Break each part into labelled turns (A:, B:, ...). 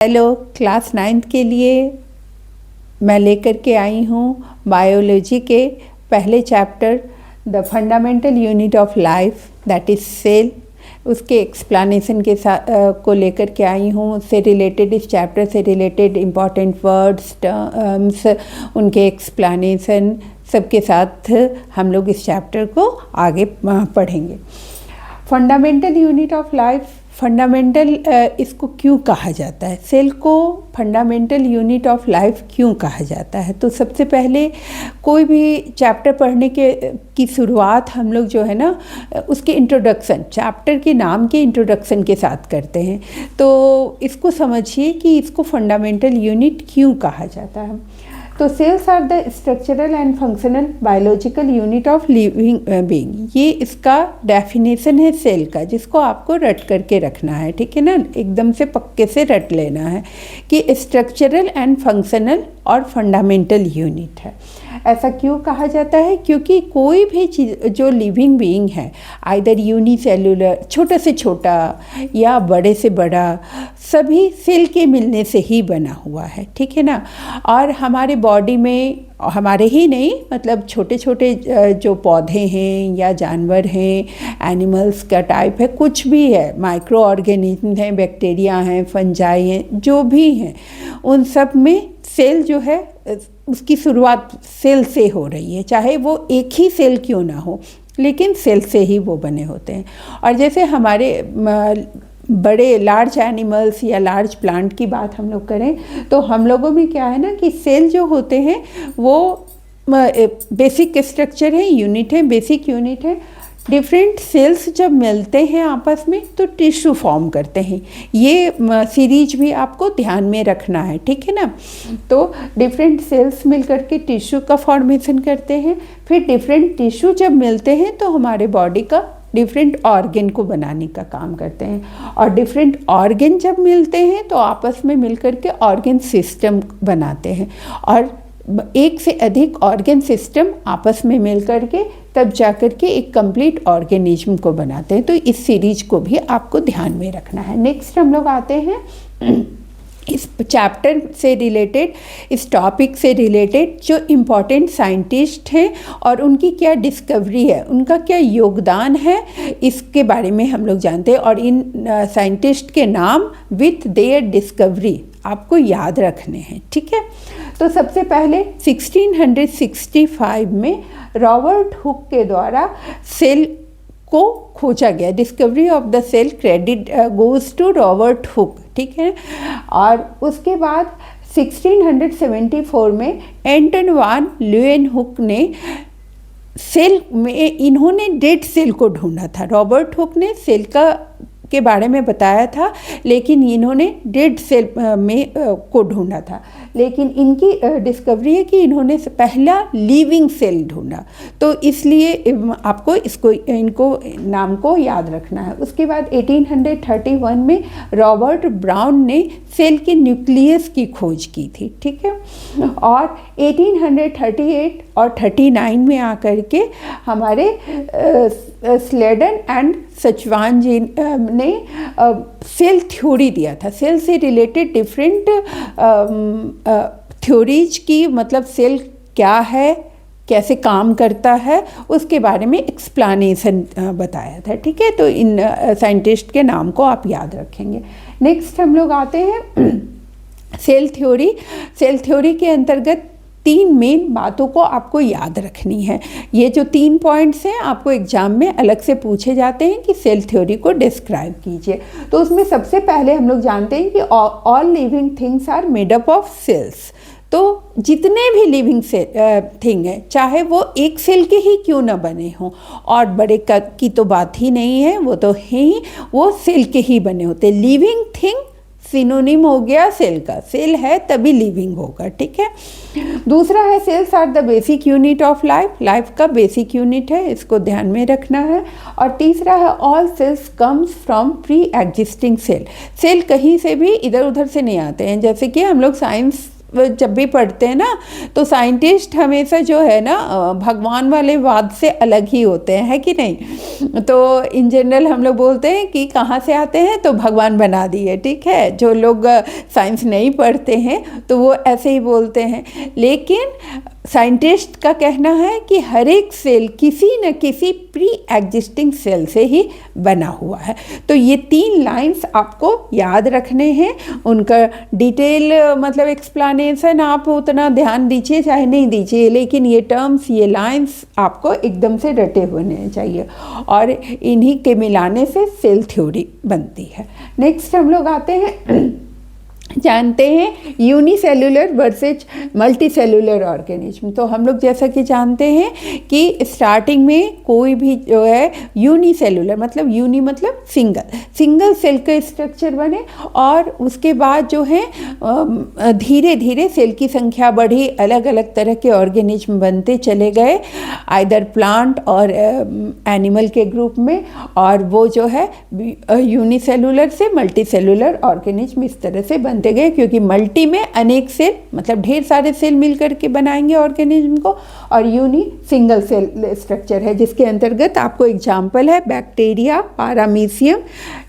A: Hello, class 9th के लिए मैं लेकर के आई हूँ बायोलॉजी के पहले chapter the fundamental unit of life that is cell. उसके एक्सप्लेनेशन के साथ को लेकर के आई हूँ। उससे रिलेटेड, इस चैप्टर से रिलेटेड इम्पॉर्टेंट वर्ड्स, टर्म्स, उनके एक्सप्लेनेशन सबके साथ हम लोग इस चैप्टर को आगे पढ़ेंगे। Fundamental unit of life, fundamental इसको क्यों कहा जाता है? सेल को फंडामेंटल यूनिट ऑफ लाइफ क्यों कहा जाता है? तो सबसे पहले कोई भी चैप्टर पढ़ने की शुरुआत हम लोग जो है ना, उसके इंट्रोडक्शन, चैप्टर के नाम के इंट्रोडक्शन के साथ करते हैं। तो इसको समझिए कि इसको फंडामेंटल यूनिट क्यों कहा जाता है। तो cells are the structural and functional biological unit of living being. ये इसका डेफिनेशन है सेल का, जिसको आपको रट करके रखना है, ठीक है ना, एकदम से पक्के से रट लेना है कि स्ट्रक्चरल एंड फंक्शनल और फंडामेंटल यूनिट है। ऐसा क्यों कहा जाता है? क्योंकि कोई भी चीज़ जो लिविंग बीइंग है, आइदर यूनिसेलुलर, छोटे से छोटा या बड़े से बड़ा, सभी सेल के मिलने से ही बना हुआ है, ठीक है ना। और हमारे बॉडी में, हमारे ही नहीं, मतलब छोटे छोटे जो पौधे हैं या जानवर हैं, एनिमल्स का टाइप है, कुछ भी है, माइक्रो ऑर्गेनिज्म हैं, बैक्टीरिया हैं, फंजाई हैं, जो भी हैं, उन सब में सेल जो है उसकी शुरुआत सेल से हो रही है। चाहे वो एक ही सेल क्यों ना हो, लेकिन सेल से ही वो बने होते हैं। और जैसे हमारे बड़े लार्ज एनिमल्स या लार्ज प्लांट की बात हम लोग करें, तो हम लोगों में क्या है ना कि सेल जो होते हैं वो बेसिक स्ट्रक्चर है, यूनिट है, बेसिक यूनिट है। डिफरेंट सेल्स जब मिलते हैं आपस में तो टिश्यू फॉर्म करते हैं। ये सीरीज भी आपको ध्यान में रखना है, ठीक है ना। तो डिफरेंट सेल्स मिलकर के टिश्यू का फॉर्मेशन करते हैं। फिर डिफरेंट टिश्यू जब मिलते हैं तो हमारे बॉडी का डिफरेंट ऑर्गन को बनाने का काम करते हैं। और डिफरेंट ऑर्गन जब मिलते हैं तो आपस में मिलकर के ऑर्गन सिस्टम बनाते हैं। और एक से अधिक ऑर्गन सिस्टम आपस में मिलकर के तब जाकर के एक कंप्लीट ऑर्गेनिज्म को बनाते हैं। तो इस सीरीज को भी आपको ध्यान में रखना है। नेक्स्ट हम लोग आते हैं इस चैप्टर से रिलेटेड, इस टॉपिक से रिलेटेड जो इम्पॉर्टेंट साइंटिस्ट हैं और उनकी क्या डिस्कवरी है, उनका क्या योगदान है, इसके बारे में हम लोग जानते हैं। और इन साइंटिस्ट के नाम विथ देयर डिस्कवरी आपको याद रखने हैं, ठीक है। तो सबसे पहले 1665 में रॉबर्ट हुक के द्वारा सेल को खोजा गया। Discovery of the cell credit goes to Robert Hooke, ठीक है। और उसके बाद 1674 में एंटन वान ल्यूएनहुक ने सेल में, इन्होंने डेड सेल को ढूंढा था। रॉबर्ट हुक ने सेल के बारे में बताया था, लेकिन इन्होंने डेड सेल में को ढूंढा था। लेकिन इनकी डिस्कवरी है कि इन्होंने पहला लिविंग सेल ढूंढा। तो इसलिए आपको इनको नाम को याद रखना है। उसके बाद 1831 में रॉबर्ट ब्राउन ने सेल के न्यूक्लियस की खोज की थी, ठीक है। और 1838 और 39 में आकर के हमारे स्लेडन एंड सचवान जी ने सेल थ्योरी दिया था। सेल से रिलेटेड डिफरेंट थ्योरीज की, मतलब सेल क्या है, कैसे काम करता है, उसके बारे में एक्सप्लेनेशन बताया था, ठीक है। तो इन साइंटिस्ट के नाम को आप याद रखेंगे। नेक्स्ट हम लोग आते हैं सेल थ्योरी। सेल थ्योरी के अंतर्गत 3 मेन बातों को आपको याद रखनी है। ये जो 3 पॉइंट्स हैं आपको एग्जाम में अलग से पूछे जाते हैं कि सेल थ्योरी को डिस्क्राइब कीजिए। तो उसमें सबसे पहले हम लोग जानते हैं कि all living things are made up of cells. तो जितने भी लिविंग थिंग है, चाहे वो एक सेल के ही क्यों ना बने हों, और बड़े की तो बात ही नहीं है, वो तो है ही, वो सेल के ही बने होते। लिविंग थिंग सिनोनिम हो गया सेल का, सेल है तभी लिविंग होगा, ठीक है। दूसरा है cells are the basic unit of life, life का बेसिक यूनिट है, इसको ध्यान में रखना है। और तीसरा है all cells comes from pre existing cell, cell कहीं से भी इधर उधर से नहीं आते हैं। जैसे कि हम लोग साइंस जब भी पढ़ते हैं ना तो साइंटिस्ट हमेशा जो है ना भगवान वाले वाद से अलग ही होते हैं, है कि नहीं। तो इन जनरल हम लोग बोलते हैं कि कहाँ से आते हैं, तो भगवान बना दिए, ठीक है। जो लोग साइंस नहीं पढ़ते हैं तो वो ऐसे ही बोलते हैं, लेकिन साइंटिस्ट का कहना है कि हर एक सेल किसी न किसी प्री एग्जिस्टिंग सेल से ही बना हुआ है। तो ये 3 लाइंस आपको याद रखने हैं। उनका डिटेल मतलब एक्सप्लेनेशन आप उतना ध्यान दीजिए चाहे नहीं दीजिए, लेकिन ये टर्म्स, ये लाइंस आपको एकदम से रटे होने चाहिए, और इन्हीं के मिलाने से सेल थ्योरी बनती है। नेक्स्ट हम लोग आते हैं, जानते हैं यूनिसेलुलर वर्सेज मल्टीसेलुलर ऑर्गेनिज्म। तो हम लोग जैसा कि जानते हैं कि स्टार्टिंग में कोई भी जो है यूनिसेलुलर मतलब यूनि मतलब सिंगल सेल का स्ट्रक्चर बने, और उसके बाद जो है धीरे धीरे सेल की संख्या बढ़ी, अलग अलग तरह के ऑर्गेनिज्म बनते चले गए, आइदर प्लांट और एनिमल के ग्रुप में, और वो जो है यूनिसेलुलर से मल्टीसेलुलर ऑर्गेनिज्म इस तरह से बनते गए, क्योंकि मल्टी में अनेक सेल मतलब ढेर सारे सेल मिलकर के बनाएंगे ऑर्गेनिज्म को, और यूनि सिंगल सेल स्ट्रक्चर है, जिसके अंतर्गत आपको एग्जाम्पल है बैक्टीरिया, पारामीशियम,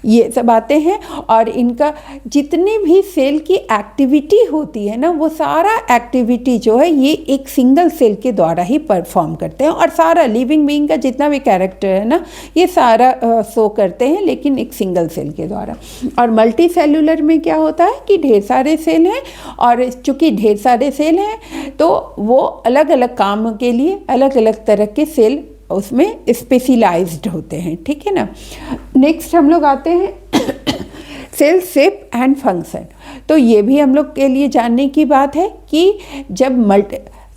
A: ये सब आते हैं। और इनका जितने भी सेल की एक्टिविटी होती है ना, वो सारा एक्टिविटी जो है ये एक सिंगल सेल के द्वारा ही परफॉर्म करते हैं, और सारा लिविंग बीइंग का जितना भी कैरेक्टर है ना, ये सारा शो करते हैं, लेकिन एक सिंगल सेल के द्वारा। और मल्टी सेलुलर में क्या होता है कि ढेर सारे सेल हैं, और चूँकि ढेर सारे सेल हैं तो वो अलग अलग काम के लिए अलग अलग तरह के सेल उसमें स्पेशलाइज्ड होते हैं, ठीक है ना। नेक्स्ट हम लोग आते हैं सेल शेप एंड फंक्शन। तो ये भी हम लोग के लिए जानने की बात है कि जब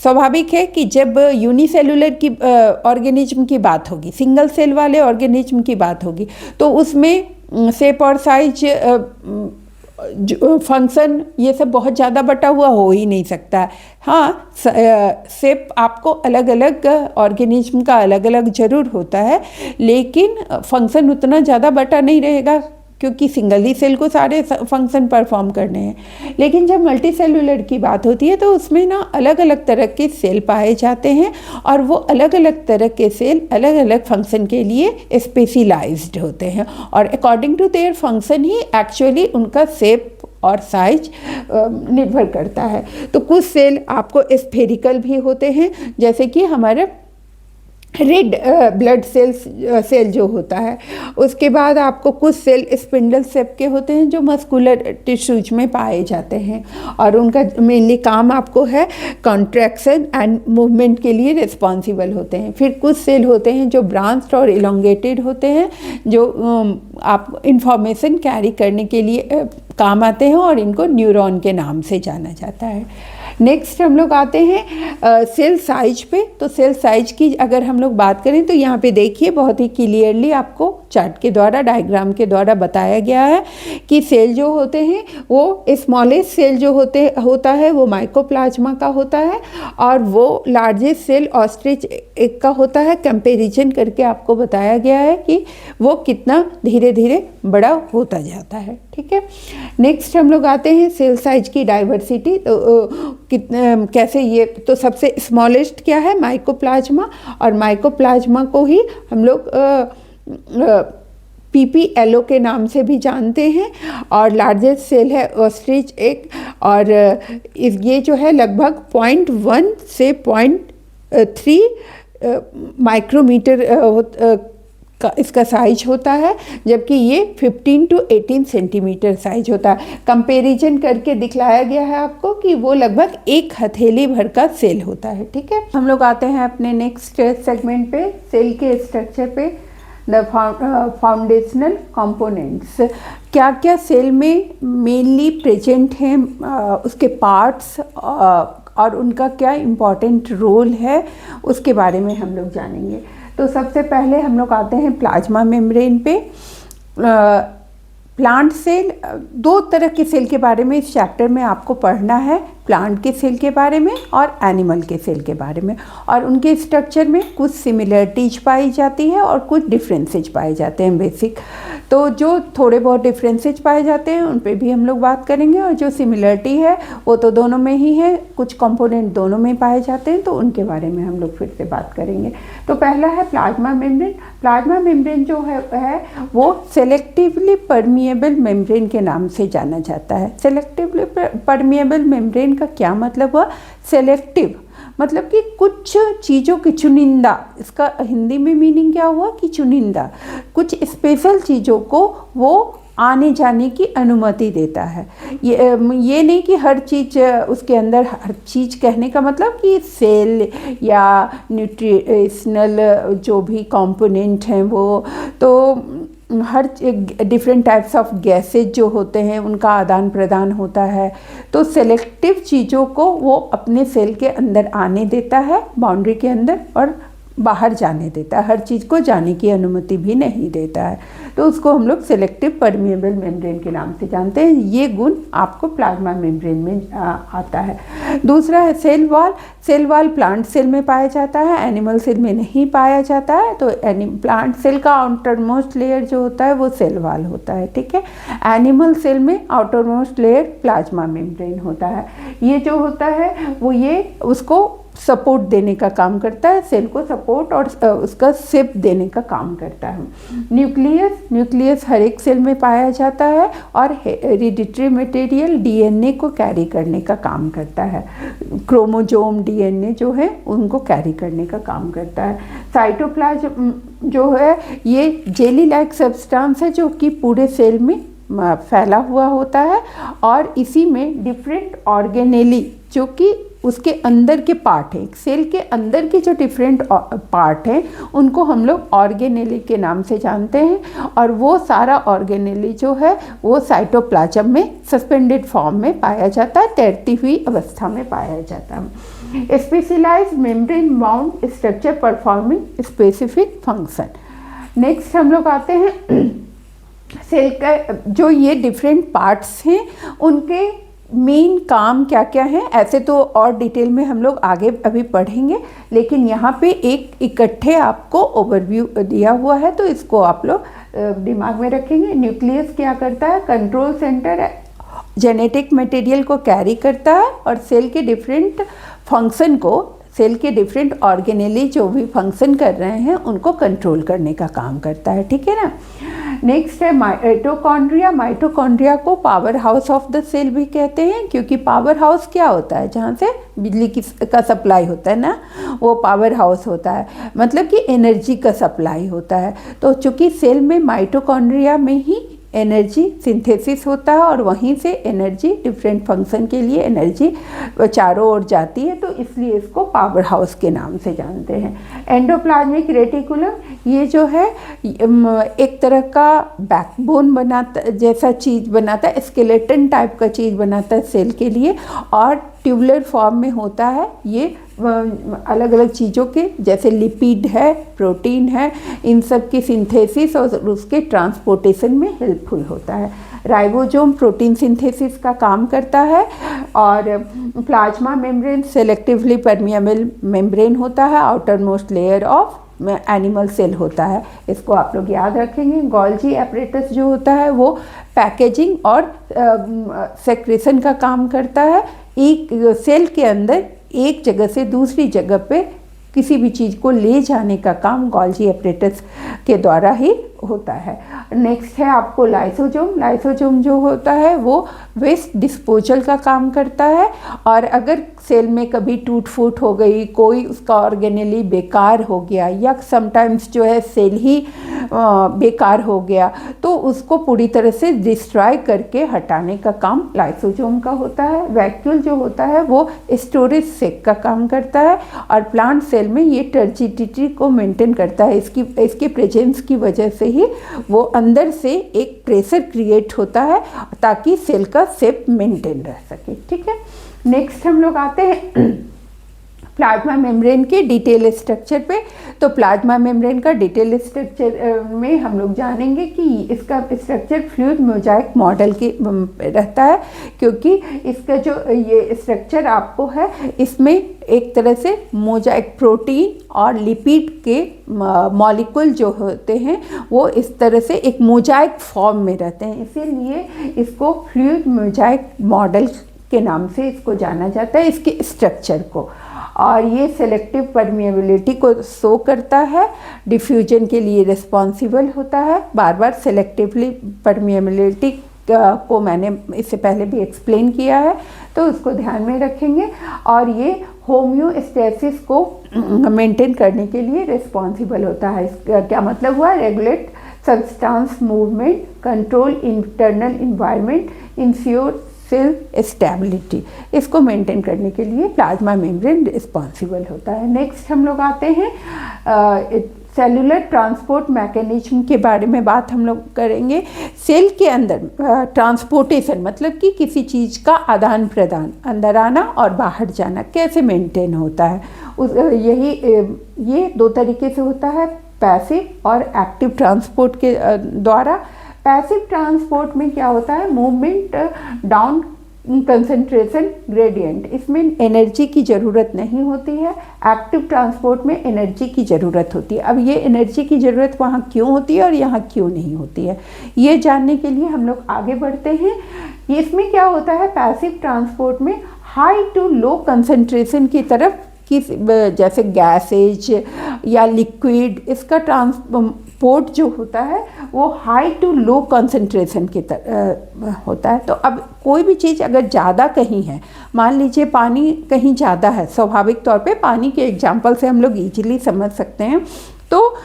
A: स्वाभाविक है कि जब यूनिसेलुलर की ऑर्गेनिज्म की बात होगी, सिंगल सेल वाले ऑर्गेनिज्म की बात होगी, तो उसमें शेप और साइज, फंक्शन, ये सब बहुत ज़्यादा बटा हुआ हो ही नहीं सकता। हाँ, शेप आपको अलग अलग ऑर्गेनिज्म का अलग अलग ज़रूर होता है, लेकिन फंक्शन उतना ज़्यादा बटा नहीं रहेगा, क्योंकि सिंगल ही सेल को सारे फंक्शन परफॉर्म करने हैं। लेकिन जब मल्टी सेलुलर की बात होती है तो उसमें ना अलग अलग तरह के सेल पाए जाते हैं, और वो अलग अलग तरह के सेल अलग अलग फंक्शन के लिए स्पेशलाइज्ड होते हैं, और अकॉर्डिंग टू देयर फंक्शन ही एक्चुअली उनका शेप और साइज निर्भर करता है। तो कुछ सेल आपको स्फेरिकल भी होते हैं, जैसे कि हमारे रेड ब्लड सेल जो होता है। उसके बाद आपको कुछ सेल स्पिंडल शेप के होते हैं जो मस्कुलर टिश्यूज में पाए जाते हैं, और उनका मेनली काम आपको है कॉन्ट्रैक्शन एंड मूवमेंट के लिए रिस्पॉन्सिबल होते हैं। फिर कुछ सेल होते हैं जो ब्रांच्ड और इलोंगेटेड होते हैं, जो आप इंफॉर्मेशन कैरी करने के लिए काम आते हैं, और इनको न्यूरॉन के नाम से जाना जाता है। नेक्स्ट हम लोग आते हैं सेल साइज पे। तो सेल साइज की अगर हम लोग बात करें तो यहाँ पे देखिए बहुत ही क्लियरली आपको चार्ट के द्वारा, डायग्राम के द्वारा बताया गया है कि सेल जो होते हैं वो स्मॉलेस्ट सेल जो होता है वो माइकोप्लाज्मा का होता है, और वो लार्जेस्ट सेल ऑस्ट्रिच एग का होता है। कंपैरिजन करके आपको बताया गया है कि वो कितना धीरे धीरे बड़ा होता जाता है, ठीक है। नेक्स्ट हम लोग आते हैं सेल साइज की डाइवर्सिटी। तो कैसे ये, तो सबसे स्मॉलेस्ट क्या है, माइकोप्लाज्मा, और माइकोप्लाज्मा को ही हम लोग PPLO के नाम से भी जानते हैं, और लार्जेस्ट सेल है ऑस्ट्रिच एग, और ये जो है लगभग 0.1 से 0.3 माइक्रोमीटर का इसका साइज होता है, जबकि ये 15 to 18 सेंटीमीटर साइज होता है। कंपैरिजन करके दिखलाया गया है आपको कि वो लगभग एक हथेली भर का सेल होता है, ठीक है। हम लोग आते हैं अपने नेक्स्ट सेगमेंट पे, सेल के स्ट्रक्चर पे, द फाउंडेशनल कंपोनेंट्स। क्या क्या सेल में मेनली प्रेजेंट हैं, उसके पार्ट्स और उनका क्या इम्पोर्टेंट रोल है, उसके बारे में हम लोग जानेंगे। तो सबसे पहले हम लोग आते हैं प्लाज्मा मेम्ब्रेन पे। प्लांट सेल, 2 तरह के सेल के बारे में इस चैप्टर में आपको पढ़ना है, प्लांट के सेल के बारे में और एनिमल के सेल के बारे में, और उनके स्ट्रक्चर में कुछ सिमिलरिटीज पाई जाती है और कुछ डिफरेंसेज पाए जाते हैं बेसिक। तो जो थोड़े बहुत डिफरेंसेज पाए जाते हैं उन पे भी हम लोग बात करेंगे, और जो सिमिलरिटी है वो तो दोनों में ही है, कुछ कंपोनेंट दोनों में पाए जाते हैं, तो उनके बारे में हम लोग फिर से बात करेंगे। तो पहला है प्लाज्मा मेम्ब्रेन। प्लाज्मा मेम्ब्रेन जो है वो सेलेक्टिवली परमिएबल मेम्ब्रेन के नाम से जाना जाता है। सेलेक्टिवली परमिएबल मेम्ब्रेन का क्या मतलब हुआ? सेलेक्टिव मतलब कि कुछ चीज़ों की चुनिंदा, इसका हिंदी में मीनिंग क्या हुआ कि चुनिंदा, कुछ स्पेशल चीज़ों को वो आने जाने की अनुमति देता है। ये नहीं कि हर चीज़ उसके अंदर, हर चीज़ कहने का मतलब कि सेल या न्यूट्रिशनल जो भी कंपोनेंट हैं वो, तो हर डिफरेंट टाइप्स ऑफ गैसेज जो होते हैं उनका आदान प्रदान होता है। तो सेलेक्टिव चीज़ों को वो अपने सेल के अंदर आने देता है, बाउंड्री के अंदर, और बाहर जाने देता है, हर चीज़ को जाने की अनुमति भी नहीं देता है। तो उसको हम लोग सेलेक्टिव परमिएबल मेम्ब्रेन के नाम से जानते हैं। ये गुण आपको प्लाज्मा मेम्ब्रेन में आता है। दूसरा है cell wall. Cell wall plant cell में पाया जाता है, एनिमल सेल में नहीं पाया जाता है। तो प्लांट सेल का आउटर मोस्ट लेयर जो होता है वो सेल वॉल होता है, ठीक है। एनिमल सेल में outer most layer plasma membrane होता है। ये जो होता है वो ये उसको सपोर्ट देने का काम करता है, सेल को सपोर्ट और उसका शेप देने का काम करता है। न्यूक्लियस हर एक सेल में पाया जाता है और हेरिडिटरी मटेरियल डीएनए को कैरी करने का काम करता है। क्रोमोजोम डीएनए जो है उनको कैरी करने का काम करता है। साइटोप्लाज्म जो है ये जेली लाइक सब्सटेंस है जो कि पूरे सेल में फैला हुआ होता है, और इसी में डिफरेंट ऑर्गेनेली जो कि उसके अंदर के पार्ट हैं, सेल के अंदर के जो डिफरेंट पार्ट हैं उनको हम लोग ऑर्गेनेली के नाम से जानते हैं। और वो सारा ऑर्गेनेली जो है वो साइटोप्लाज्म में सस्पेंडेड फॉर्म में पाया जाता है, तैरती हुई अवस्था में पाया जाता है। Specialised membrane bound structure performing specific function. Next हम लोग आते हैं सेल का, जो ये डिफरेंट पार्ट्स हैं उनके मेन काम क्या क्या है। ऐसे तो और डिटेल में हम लोग आगे अभी पढ़ेंगे, लेकिन यहाँ पे एक इकट्ठे आपको ओवरव्यू दिया हुआ है, तो इसको आप लोग दिमाग में रखेंगे। न्यूक्लियस क्या करता है? कंट्रोल सेंटर, जेनेटिक मटेरियल को कैरी करता है और सेल के डिफरेंट फंक्शन को, सेल के डिफरेंट ऑर्गेनेली जो भी फंक्शन कर रहे हैं उनको कंट्रोल करने का काम करता है, ठीक है ना। नेक्स्ट है माइटोकॉन्ड्रिया। माइटोकॉन्ड्रिया को power house of the cell भी कहते हैं, क्योंकि पावर हाउस क्या होता है? जहाँ से बिजली का सप्लाई होता है ना, वो पावर हाउस होता है, मतलब कि एनर्जी का सप्लाई होता है। तो चूँकि सेल में माइटोकॉन्ड्रिया में ही एनर्जी सिंथेसिस होता है और वहीं से एनर्जी डिफरेंट फंक्शन के लिए एनर्जी चारों ओर जाती है, तो इसलिए इसको पावर हाउस के नाम से जानते हैं। एंडोप्लाज्मिक रेटिकुलम ये जो है एक तरह का बैकबोन बनाता, जैसा चीज़ बनाता है, स्केलेटन टाइप का चीज़ बनाता है सेल के लिए, और ट्यूबुलर फॉर्म में होता है। ये अलग अलग चीज़ों के जैसे लिपिड है, प्रोटीन है, इन सब की सिंथेसिस और उसके ट्रांसपोर्टेशन में हेल्पफुल होता है। राइबोसोम प्रोटीन सिंथेसिस का काम करता है, और plasma membrane selectively permeable membrane होता है, outermost layer of animal cell होता है। इसको आप लोग याद रखेंगे। गोल्जी एपरेटस जो होता है वो पैकेजिंग और सेक्रेशन का काम करता है। एक सेल के अंदर एक जगह से दूसरी जगह पे किसी भी चीज़ को ले जाने का काम गोल्जी एपरेटस के द्वारा ही होता है। नेक्स्ट है आपको लाइसोसोम। लाइसोसोम जो होता है वो वेस्ट डिस्पोजल का काम करता है, और अगर सेल में कभी टूट फूट हो गई, कोई उसका ऑर्गेनेली बेकार हो गया, या समटाइम्स जो है सेल ही बेकार हो गया, तो उसको पूरी तरह से डिस्ट्रॉय करके हटाने का काम लाइसोसोम का होता है। वैक्यूल जो होता है वो स्टोरेज सेक का काम करता है, और प्लांट सेल में ये टर्जिडिटी को मेंटेन करता है। इसके प्रेजेंस की वजह से ही वो अंदर से एक प्रेशर क्रिएट होता है ताकि सेल का शेप मेंटेन रह सके, ठीक है। नेक्स्ट हम लोग आते हैं प्लाज्मा मेम्ब्रेन के डिटेल स्ट्रक्चर पे। तो प्लाज्मा मेम्ब्रेन का डिटेल स्ट्रक्चर में हम लोग जानेंगे कि इसका स्ट्रक्चर फ्लूइड मोजाइक मॉडल के रहता है, क्योंकि इसका जो ये स्ट्रक्चर आपको है, इसमें एक तरह से मोजाइक प्रोटीन और लिपिड के मॉलिक्यूल जो होते हैं वो इस तरह से एक मोजाइक फॉर्म में रहते हैं, इसीलिए इसको फ्लूइड मोजाइक मॉडल के नाम से इसको जाना जाता है, इसके स्ट्रक्चर को। और ये सेलेक्टिव परमिएबिलिटी को शो करता है, डिफ्यूजन के लिए रिस्पॉन्सिबल होता है। बार बार सेलेक्टिवली परमिएबिलिटी को मैंने इससे पहले भी एक्सप्लेन किया है, तो उसको ध्यान में रखेंगे। और ये होम्योस्टेसिस को मेंटेन करने के लिए रिस्पॉन्सिबल होता है। इसका क्या मतलब हुआ? Regulate substance movement, control internal environment, ensure cell stability. इसको मेंटेन करने के लिए प्लाज्मा मेम्ब्रेन रिस्पॉन्सिबल होता है। नेक्स्ट हम लोग आते हैं सेलुलर ट्रांसपोर्ट मैकेनिज्म के बारे में बात हम लोग करेंगे। सेल के अंदर ट्रांसपोर्टेशन मतलब कि किसी चीज़ का आदान प्रदान, अंदर आना और बाहर जाना कैसे मेंटेन होता है, ये दो तरीके से होता है, पैसिव और एक्टिव ट्रांसपोर्ट के द्वारा। पैसिव ट्रांसपोर्ट में क्या होता है? मूवमेंट डाउन कंसंट्रेशन ग्रेडियंट, इसमें एनर्जी की ज़रूरत नहीं होती है। एक्टिव ट्रांसपोर्ट में एनर्जी की ज़रूरत होती है। अब ये एनर्जी की ज़रूरत वहाँ क्यों होती है और यहाँ क्यों नहीं होती है, ये जानने के लिए हम लोग आगे बढ़ते हैं। इसमें क्या होता है? पैसिव ट्रांसपोर्ट में हाई टू लो कंसंट्रेशन की तरफ, जैसे गैसेज या लिक्विड, इसका ट्रांसपोर्ट जो होता है वो हाई टू लो कंसंट्रेशन की होता है। तो अब कोई भी चीज़ अगर ज़्यादा कहीं है, मान लीजिए पानी कहीं ज़्यादा है, स्वाभाविक तौर पे पानी के एग्जाम्पल से हम लोग इजीली समझ सकते हैं, तो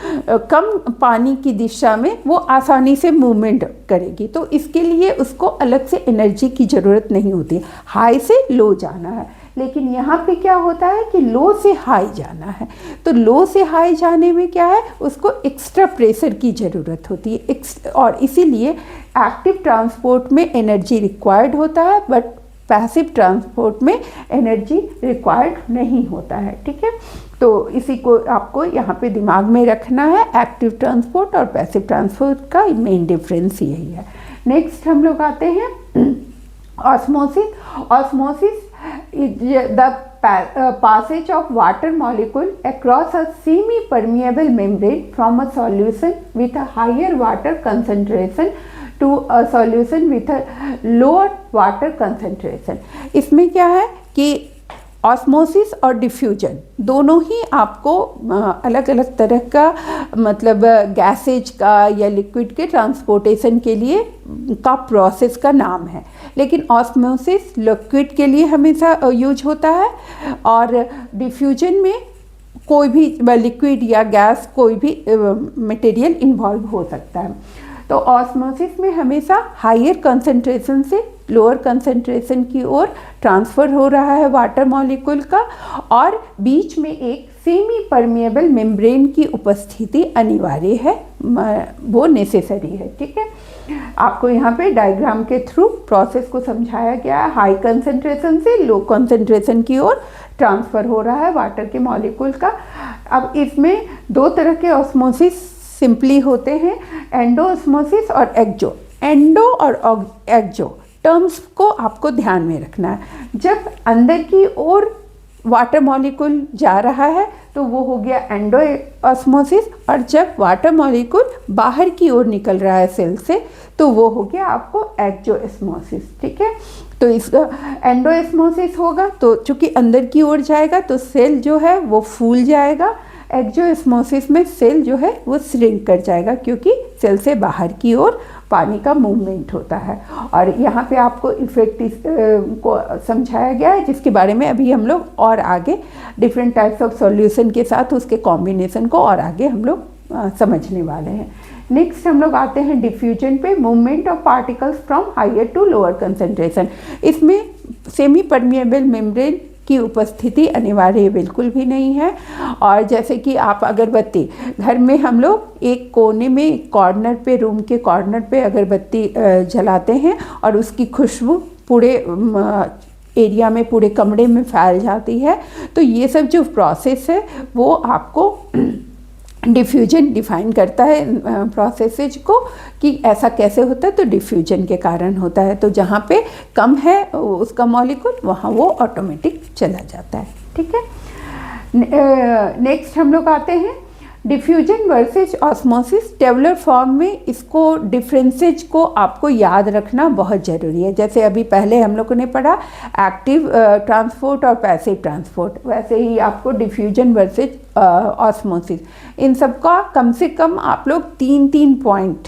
A: कम पानी की दिशा में वो आसानी से मूवमेंट करेगी, तो इसके लिए उसको अलग से एनर्जी की ज़रूरत नहीं होती। हाई से लो जाना है, लेकिन यहाँ पे क्या होता है कि लो से हाई जाना है, तो लो से हाई जाने में क्या है? उसको एक्स्ट्रा प्रेशर की ज़रूरत होती है, और इसीलिए एक्टिव ट्रांसपोर्ट में एनर्जी रिक्वायर्ड होता है, बट पैसिव ट्रांसपोर्ट में एनर्जी रिक्वायर्ड नहीं होता है। ठीक है, तो इसी को आपको यहाँ पे दिमाग में रखना है। एक्टिव ट्रांसपोर्ट और पैसिव ट्रांसपोर्ट का मेन डिफरेंस यही है। नेक्स्ट हम लोग आते हैं osmosis. Osmosis is the passage of water molecule across a semi-permeable membrane from a solution with a higher water concentration to a solution with a lower water concentration। इसमें क्या है कि ऑस्मोसिस और डिफ्यूजन दोनों ही आपको अलग अलग तरह का मतलब गैसेज का या लिक्विड के ट्रांसपोर्टेशन के लिए का प्रोसेस का नाम है, लेकिन ऑस्मोसिस लिक्विड के लिए हमेशा यूज होता है और डिफ्यूजन में कोई भी लिक्विड या गैस कोई भी मटेरियल इन्वॉल्व हो सकता है। तो ऑस्मोसिस में हमेशा हायर कंसंट्रेशन से लोअर कंसंट्रेशन की ओर ट्रांसफ़र हो रहा है वाटर मॉलिक्यूल का, और बीच में एक सेमी परमिएबल मेम्ब्रेन की उपस्थिति अनिवार्य है, वो नेसेसरी है। ठीक है, आपको यहाँ पे डायग्राम के थ्रू प्रोसेस को समझाया गया है। हाई कंसंट्रेशन से लो कंसंट्रेशन की ओर ट्रांसफ़र हो रहा है वाटर के मॉलिक्यूल का। अब इसमें दो तरह के ऑस्मोसिस सिंपली होते हैं, एंडोऑस्मोसिस और एक्सो। एंडो और एक्सो टर्म्स को आपको ध्यान में रखना है। जब अंदर की ओर वाटर मॉलिक्यूल जा रहा है तो वो हो गया एंडोऑस्मोसिस, और जब वाटर मॉलिक्यूल बाहर की ओर निकल रहा है सेल से तो वो हो गया आपको एक्सोऑस्मोसिस। ठीक है, तो इसका एंडोऑस्मोसिस होगा तो चूँकि अंदर की ओर जाएगा तो सेल जो है वो फूल जाएगा। एक्सोऑस्मोसिस में सेल जो है वो श्रिंक कर जाएगा, क्योंकि सेल से बाहर की ओर पानी का मूवमेंट होता है। और यहाँ पे आपको इफेक्ट को समझाया गया है, जिसके बारे में अभी हम लोग और आगे डिफरेंट टाइप्स ऑफ सॉल्यूशन के साथ उसके कॉम्बिनेशन को और आगे हम लोग समझने वाले हैं। नेक्स्ट हम लोग आते हैं डिफ्यूजन पे, movement of particles from higher to lower concentration. इसमें सेमी परमिएबल मेम्ब्रेन की उपस्थिति अनिवार्य बिल्कुल भी नहीं है। और जैसे कि आप अगरबत्ती घर में हम लोग एक कोने में कॉर्नर पे, रूम के कॉर्नर पे अगरबत्ती जलाते हैं और उसकी खुशबू पूरे एरिया में, पूरे कमरे में फैल जाती है। तो ये सब जो प्रोसेस है वो आपको डिफ्यूजन डिफाइन करता है प्रोसेसेज को, कि ऐसा कैसे होता है। तो डिफ्यूजन के कारण होता है। तो जहाँ पे कम है उसका मॉलिक्यूल, वहाँ वो ऑटोमेटिक चला जाता है। ठीक है, नेक्स्ट हम लोग आते हैं diffusion versus osmosis. Tabular form में इसको डिफरेंसेज को आपको याद रखना बहुत ज़रूरी है। जैसे अभी पहले हम लोगों ने पढ़ा एक्टिव ट्रांसपोर्ट और पैसिव ट्रांसपोर्ट, वैसे ही आपको डिफ्यूजन वर्सेस ऑस्मोसिस, इन सब का कम से कम आप लोग 3-3 पॉइंट,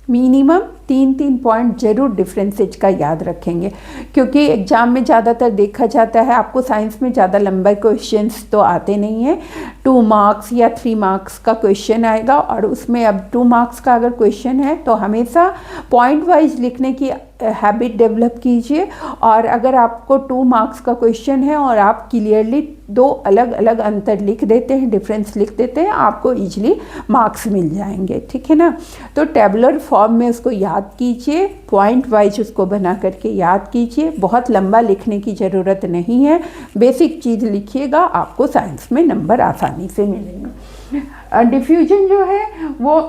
A: मिनिमम 3-3 पॉइंट जरूर डिफरेंसेज का याद रखेंगे, क्योंकि एग्जाम में ज़्यादातर देखा जाता है आपको साइंस में ज़्यादा लंबे क्वेश्चंस तो आते नहीं हैं। 2 मार्क्स या 3 मार्क्स का क्वेश्चन आएगा, और उसमें अब 2 मार्क्स का अगर क्वेश्चन है तो हमेशा पॉइंट वाइज लिखने की हैबिट डेवलप कीजिए। और अगर आपको 2 मार्क्स का क्वेश्चन है और आप क्लियरली 2 अलग अलग अंतर लिख देते हैं, डिफरेंस लिख देते हैं, आपको इजीली मार्क्स मिल जाएंगे। ठीक है ना। तो टेबुलर फॉर्म में उसको याद कीजिए, पॉइंट वाइज उसको बना करके याद कीजिए। बहुत लंबा लिखने की ज़रूरत नहीं है, बेसिक चीज़ लिखिएगा, आपको साइंस में नंबर आसानी से मिलेंगे। डिफ्यूजन जो है वो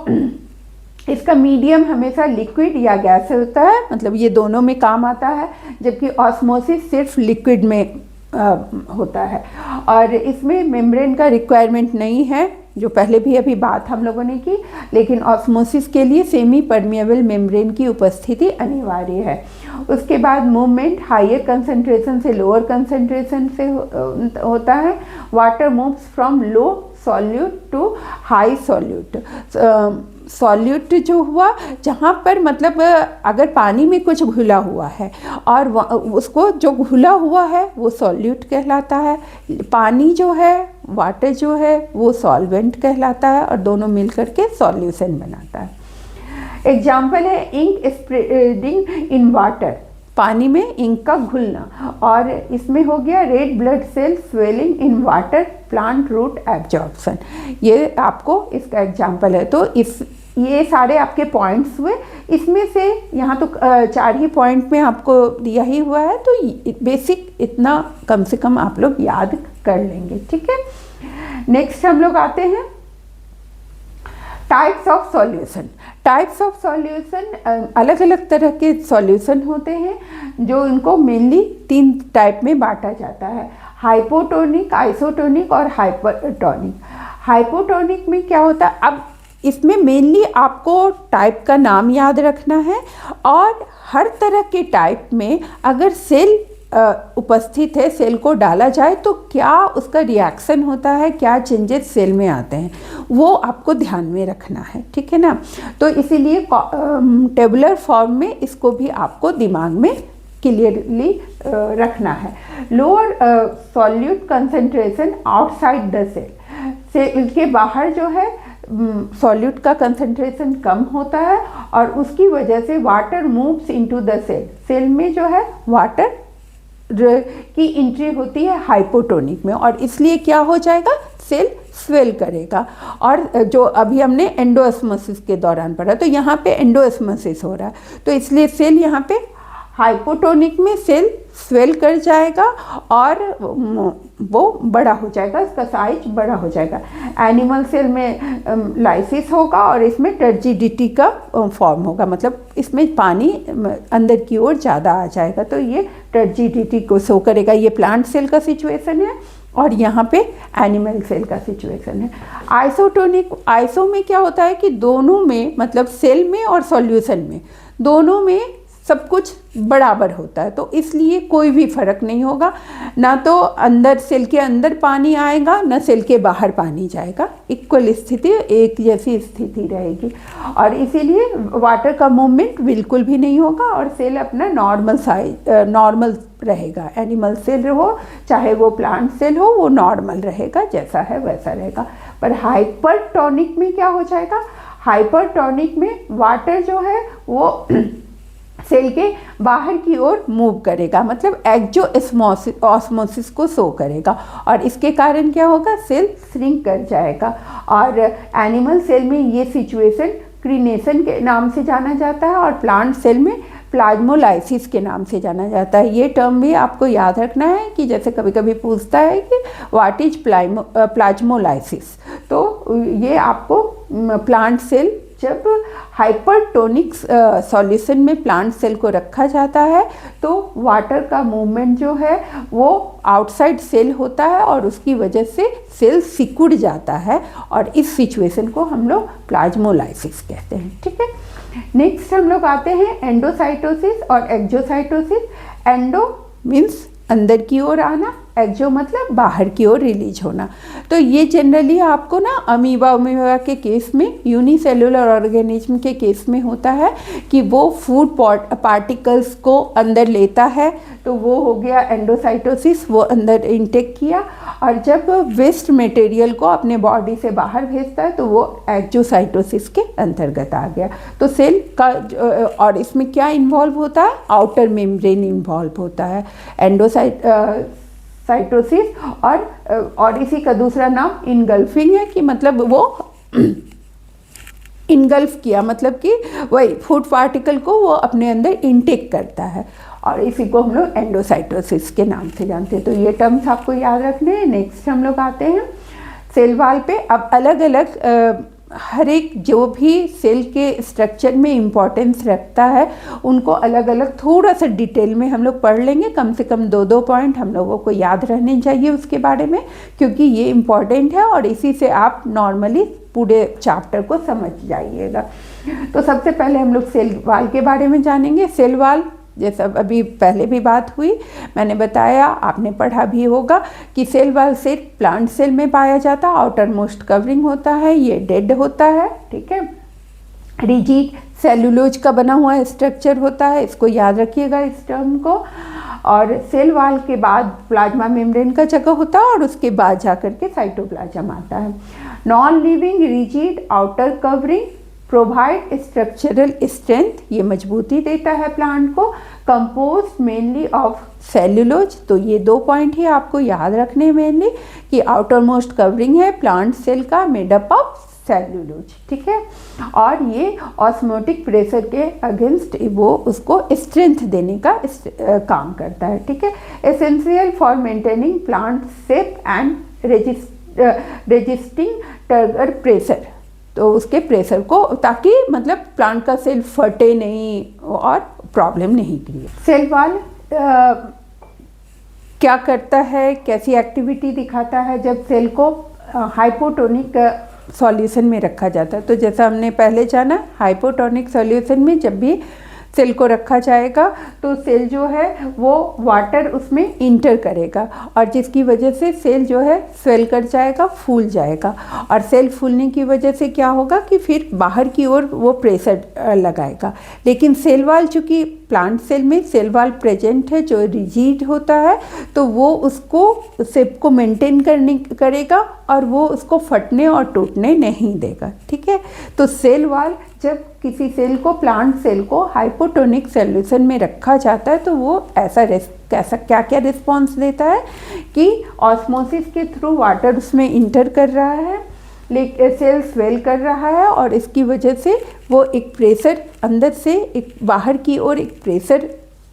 A: इसका मीडियम हमेशा लिक्विड या गैस होता है, मतलब ये दोनों में काम आता है, जबकि ऑस्मोसिस सिर्फ लिक्विड में होता है। और इसमें मेम्ब्रेन का रिक्वायरमेंट नहीं है, जो पहले भी अभी बात हम लोगों ने की, लेकिन ऑस्मोसिस के लिए सेमी परमिएबल मेम्ब्रेन की उपस्थिति अनिवार्य है। उसके बाद मूवमेंट हाइयर कंसंट्रेशन से लोअर कंसंट्रेशन से होता है। Water moves from low solute to high solute. Solute जो हुआ, जहाँ पर मतलब अगर पानी में कुछ घुला हुआ है और उसको जो घुला हुआ है वो सॉल्यूट कहलाता है, पानी जो है, वाटर जो है, वो सॉल्वेंट कहलाता है, और दोनों मिलकर के सॉल्यूशन बनाता है। एग्जाम्पल है इंक स्प्रेडिंग इन वाटर, पानी में इंक का घुलना। और इसमें हो गया red blood cell swelling in water, plant root absorption, ये आपको इसका एग्जाम्पल है। तो ये सारे आपके पॉइंट्स हुए, इसमें से यहाँ तो 4 ही पॉइंट में आपको दिया ही हुआ है, तो बेसिक इतना कम से कम आप लोग याद कर लेंगे। ठीक है, नेक्स्ट हम लोग आते हैं types of solution. Types of solution, अलग अलग तरह के सॉल्यूशन होते हैं, जो इनको मेनली 3 टाइप में बांटा जाता है, हाइपोटोनिक, आइसोटोनिक और हाइपरटोनिक। हाइपोटोनिक में क्या होता है, अब इसमें मेनली आपको टाइप का नाम याद रखना है, और हर तरह के टाइप में अगर सेल उपस्थित है, सेल को डाला जाए तो क्या उसका रिएक्शन होता है, क्या चेंजेस सेल में आते हैं, वो आपको ध्यान में रखना है। ठीक है ना। तो इसीलिए टेबुलर फॉर्म में इसको भी आपको दिमाग में क्लियरली रखना है। Lower solute concentration outside the cell, cell के बाहर जो है सॉल्यूट का कंसंट्रेशन कम होता है, और उसकी वजह से water moves into the cell, cell में जो है वाटर की एंट्री होती है हाइपोटोनिक में, और इसलिए क्या हो जाएगा, सेल स्वेल करेगा। और जो अभी हमने एंडोऑस्मोसिस के दौरान पढ़ा, तो यहाँ पे एंडोऑस्मोसिस हो रहा है, तो इसलिए सेल यहाँ पे हाइपोटोनिक में सेल स्वेल कर जाएगा और वो बड़ा हो जाएगा, इसका साइज बड़ा हो जाएगा। एनिमल सेल में लाइसिस होगा और इसमें टर्जिडिटी का फॉर्म होगा, मतलब इसमें पानी अंदर की ओर ज़्यादा आ जाएगा, तो ये टर्जिडिटी को शो करेगा। ये प्लांट सेल का सिचुएशन है, और यहाँ पे एनिमल सेल का सिचुएशन है। आइसोटोनिक, आइसो में क्या होता है कि दोनों में, मतलब सेल में और सॉल्यूशन में, दोनों में सब कुछ बराबर होता है, तो इसलिए कोई भी फर्क नहीं होगा, ना तो अंदर सेल के अंदर पानी आएगा, ना सेल के बाहर पानी जाएगा, इक्वल स्थिति, एक जैसी स्थिति रहेगी। और इसीलिए वाटर का मूवमेंट बिल्कुल भी नहीं होगा, और सेल अपना नॉर्मल साइज, नॉर्मल रहेगा। एनिमल सेल हो चाहे वो प्लांट सेल हो, वो नॉर्मल रहेगा, जैसा है वैसा रहेगा। पर हाइपरटोनिक में क्या हो जाएगा, हाइपरटोनिक में वाटर जो है वो सेल के बाहर की ओर मूव करेगा, मतलब एक्जोऑस्मोसिस को शो करेगा, और इसके कारण क्या होगा, सेल श्रिंक कर जाएगा। और एनिमल सेल में ये सिचुएशन क्रीनेशन के नाम से जाना जाता है, और प्लांट सेल में प्लाज्मोलाइसिस के नाम से जाना जाता है। ये टर्म भी आपको याद रखना है कि जैसे कभी कभी पूछता है कि व्हाट इज प्लाज्मोलाइसिस, तो ये आपको प्लांट सेल, जब हाइपरटोनिक सॉल्यूशन में प्लांट सेल को रखा जाता है तो वाटर का मूवमेंट जो है वो आउटसाइड सेल होता है और उसकी वजह से सेल सिकुड़ जाता है, और इस सिचुएशन को हम लोग प्लाज्मोलाइसिस कहते हैं। ठीक है, नेक्स्ट हम लोग आते हैं एंडोसाइटोसिस और एक्सोसाइटोसिस। एंडो मीन्स अंदर की ओर आना, एक्सो मतलब बाहर की ओर रिलीज होना। तो ये जनरली आपको ना अमीबा के केस में, यूनिसेलुलर ऑर्गेनिज्म के केस में होता है कि वो फूड पार्टिकल्स को अंदर लेता है, तो वो हो गया एंडोसाइटोसिस, वो अंदर इंटेक किया, और जब वेस्ट मटेरियल को अपने बॉडी से बाहर भेजता है तो वो एक्सोसाइटोसिस के अंतर्गत आ गया। तो सेल का और इसमें क्या इन्वॉल्व होता है, आउटर मेम्ब्रेन इन्वॉल्व होता है साइटोसिस, और इसी का दूसरा नाम इनगल्फिंग है, कि मतलब वो इनगल्फ किया, मतलब कि वही फूड पार्टिकल को वो अपने अंदर इनटेक करता है, और इसी को हम लोग एंडोसाइटोसिस के नाम से जानते हैं। तो ये टर्म्स आपको याद रखने हैं। नेक्स्ट हम लोग आते हैं सेल वॉल पे। अब अलग अलग हर एक जो भी सेल के स्ट्रक्चर में इम्पोर्टेंस रखता है उनको अलग अलग थोड़ा सा डिटेल में हम लोग पढ़ लेंगे। कम से कम 2-2 पॉइंट हम लोगों को याद रहने चाहिए उसके बारे में, क्योंकि ये इम्पॉर्टेंट है और इसी से आप नॉर्मली पूरे चैप्टर को समझ जाइएगा। तो सबसे पहले हम लोग सेल वॉल के बारे में जानेंगे। सेल वॉल जैसा अभी पहले भी बात हुई, मैंने बताया, आपने पढ़ा भी होगा कि सेल वॉल सिर्फ प्लांट सेल में पाया जाता है। आउटर मोस्ट कवरिंग होता है, ये डेड होता है। ठीक है, रिजिड सेलुलोज का बना हुआ स्ट्रक्चर होता है, इसको याद रखिएगा इस टर्म को। और सेल वॉल के बाद प्लाज्मा मेम्ब्रेन का जगह होता है और उसके बाद जाकर के साइटोप्लाज्म आता है। Non living rigid outer covering provide structural strength, ये मजबूती देता है प्लांट को। कंपोज मेनली ऑफ सेल्यूलोज, तो ये 2 पॉइंट ही आपको याद रखने मेनली, कि आउटर मोस्ट कवरिंग है प्लांट सेल का मेडअप ऑफ सेल्यूलोज। ठीक है, और ये ऑस्मोटिक प्रेशर के अगेंस्ट वो उसको स्ट्रेंथ देने का काम करता है। ठीक है, essential for maintaining plant shape and resisting turgor pressure, तो उसके प्रेशर को, ताकि मतलब प्लांट का सेल फटे नहीं और प्रॉब्लम नहीं क्रिएट। सेल वॉल क्या करता है, कैसी एक्टिविटी दिखाता है जब सेल को हाइपोटोनिक सॉल्यूशन में रखा जाता है। तो जैसा हमने पहले जाना, हाइपोटोनिक सॉल्यूशन में जब भी सेल को रखा जाएगा तो सेल जो है वो वाटर उसमें इंटर करेगा, और जिसकी वजह से सेल जो है स्वेल कर जाएगा, फूल जाएगा, और सेल फूलने की वजह से क्या होगा कि फिर बाहर की ओर वो प्रेशर लगाएगा। लेकिन सेल वॉल, चूँकि प्लांट सेल में सेल वॉल प्रेजेंट है जो रिजिड होता है, तो वो उसको शेप को मेंटेन करेगा और वो उसको फटने और टूटने नहीं देगा। ठीक है, तो सेल वॉल जब किसी सेल को, प्लांट सेल को हाइपोटोनिक सॉल्यूशन में रखा जाता है तो वो कैसा क्या क्या रिस्पॉन्स देता है कि ऑस्मोसिस के थ्रू वाटर उसमें इंटर कर रहा है, लेकिन सेल स्वेल कर रहा है, और इसकी वजह से वो एक प्रेशर अंदर से एक बाहर की ओर एक प्रेशर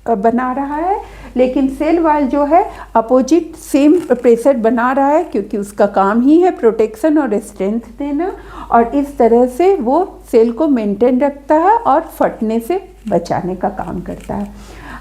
A: बना रहा है। लेकिन सेल वॉल जो है अपोजिट सेम प्रेशर बना रहा है, क्योंकि उसका काम ही है प्रोटेक्शन और स्ट्रेंथ देना, और इस तरह से वो सेल को मेंटेन रखता है और फटने से बचाने का काम करता है।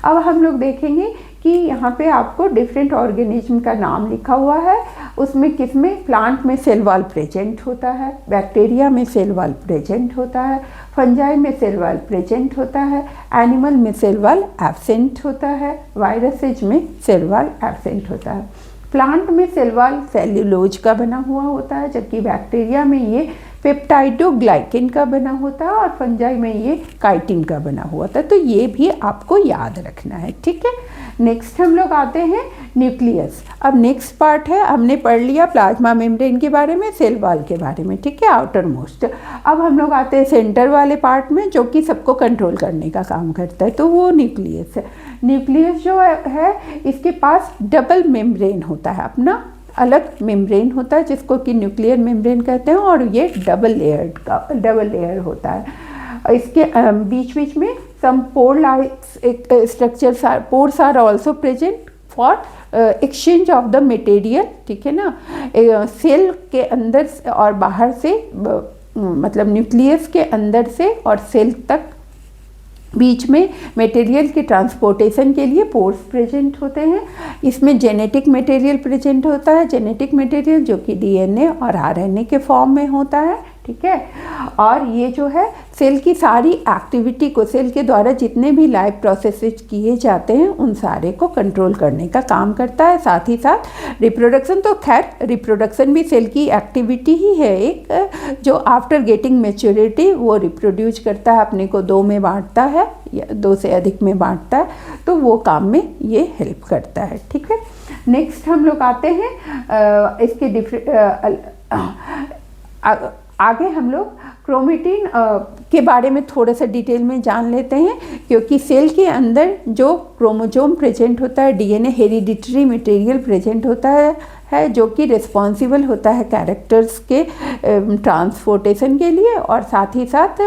A: अब हम लोग देखेंगे कि यहाँ पे आपको डिफरेंट ऑर्गेनिज्म का नाम लिखा हुआ है, उसमें किसमें प्लांट में सेल वॉल प्रेजेंट होता है, बैक्टीरिया में सेल वॉल प्रेजेंट होता है, फंजाई में सेल वॉल प्रेजेंट होता है, एनिमल में सेल वॉल एब्सेंट होता है, वायरसेज में सेल वॉल एब्सेंट होता है। प्लांट में सेल वॉल सेल्यूलोज का बना हुआ होता है, जबकि बैक्टीरिया में ये पेप्टाइडोग्लाइकेन का बना होता है, और फंजाई में ये काइटिन का बना हुआ था। तो ये भी आपको याद रखना है। ठीक है, नेक्स्ट हम लोग आते हैं न्यूक्लियस। अब नेक्स्ट पार्ट है, हमने पढ़ लिया प्लाज्मा मेम्ब्रेन के बारे में, सेल वॉल के बारे में। ठीक है, आउटर मोस्ट। अब हम लोग आते हैं सेंटर वाले पार्ट में, जो कि सबको कंट्रोल करने का काम करता है, तो वो न्यूक्लियस है। न्यूक्लियस जो है इसके पास डबल मेम्ब्रेन होता है, अपना अलग मेम्ब्रेन होता है जिसको कि न्यूक्लियर मेम्ब्रेन कहते हैं, और ये डबल लेयर होता है। इसके बीच बीच में some pore-like structures are, pores are also present for exchange of the material, ठीक है ना। सेल के अंदर और बाहर से, मतलब न्यूक्लियस के अंदर से और सेल तक बीच में मटेरियल के ट्रांसपोर्टेशन के लिए पोर्स प्रेजेंट होते हैं। इसमें जेनेटिक मटेरियल प्रेजेंट होता है, जेनेटिक मटेरियल जो कि डीएनए और आरएनए के फॉर्म में होता है, ठीक है। और ये जो है सेल की सारी एक्टिविटी को, सेल के द्वारा जितने भी लाइफ प्रोसेसेस किए जाते हैं उन सारे को कंट्रोल करने का काम करता है। साथ ही साथ रिप्रोडक्शन, तो खैर रिप्रोडक्शन भी सेल की एक्टिविटी ही है एक, जो आफ्टर गेटिंग मैच्योरिटी वो रिप्रोड्यूस करता है, अपने को 2 में बांटता है या 2 से अधिक में बांटता है, तो वो काम में ये हेल्प करता है, ठीक है। नेक्स्ट हम लोग आते हैं इसके आगे हम लोग क्रोमेटिन के बारे में थोड़ा सा डिटेल में जान लेते हैं, क्योंकि सेल के अंदर जो क्रोमोसोम प्रेजेंट होता है, डीएनए हेरिडिटरी मटेरियल प्रेजेंट होता है जो कि रिस्पॉन्सिबल होता है कैरेक्टर्स के ट्रांसपोर्टेशन के लिए, और साथ ही साथ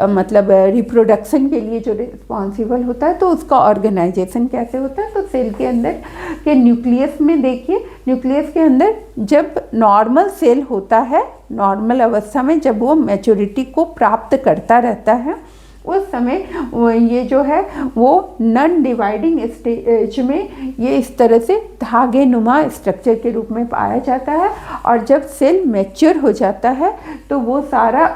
A: मतलब रिप्रोडक्शन के लिए जो रिस्पॉन्सिबल होता है, तो उसका ऑर्गेनाइजेशन कैसे होता है। तो सेल के अंदर के न्यूक्लियस में देखिए, न्यूक्लियस के अंदर जब नॉर्मल सेल होता है, नॉर्मल अवस्था में जब वो मैच्योरिटी को प्राप्त करता रहता है, उस समय ये जो है वो नॉन डिवाइडिंग स्टेज में ये इस तरह से धागे नुमा स्ट्रक्चर के रूप में पाया जाता है। और जब सेल मैच्योर हो जाता है तो वो सारा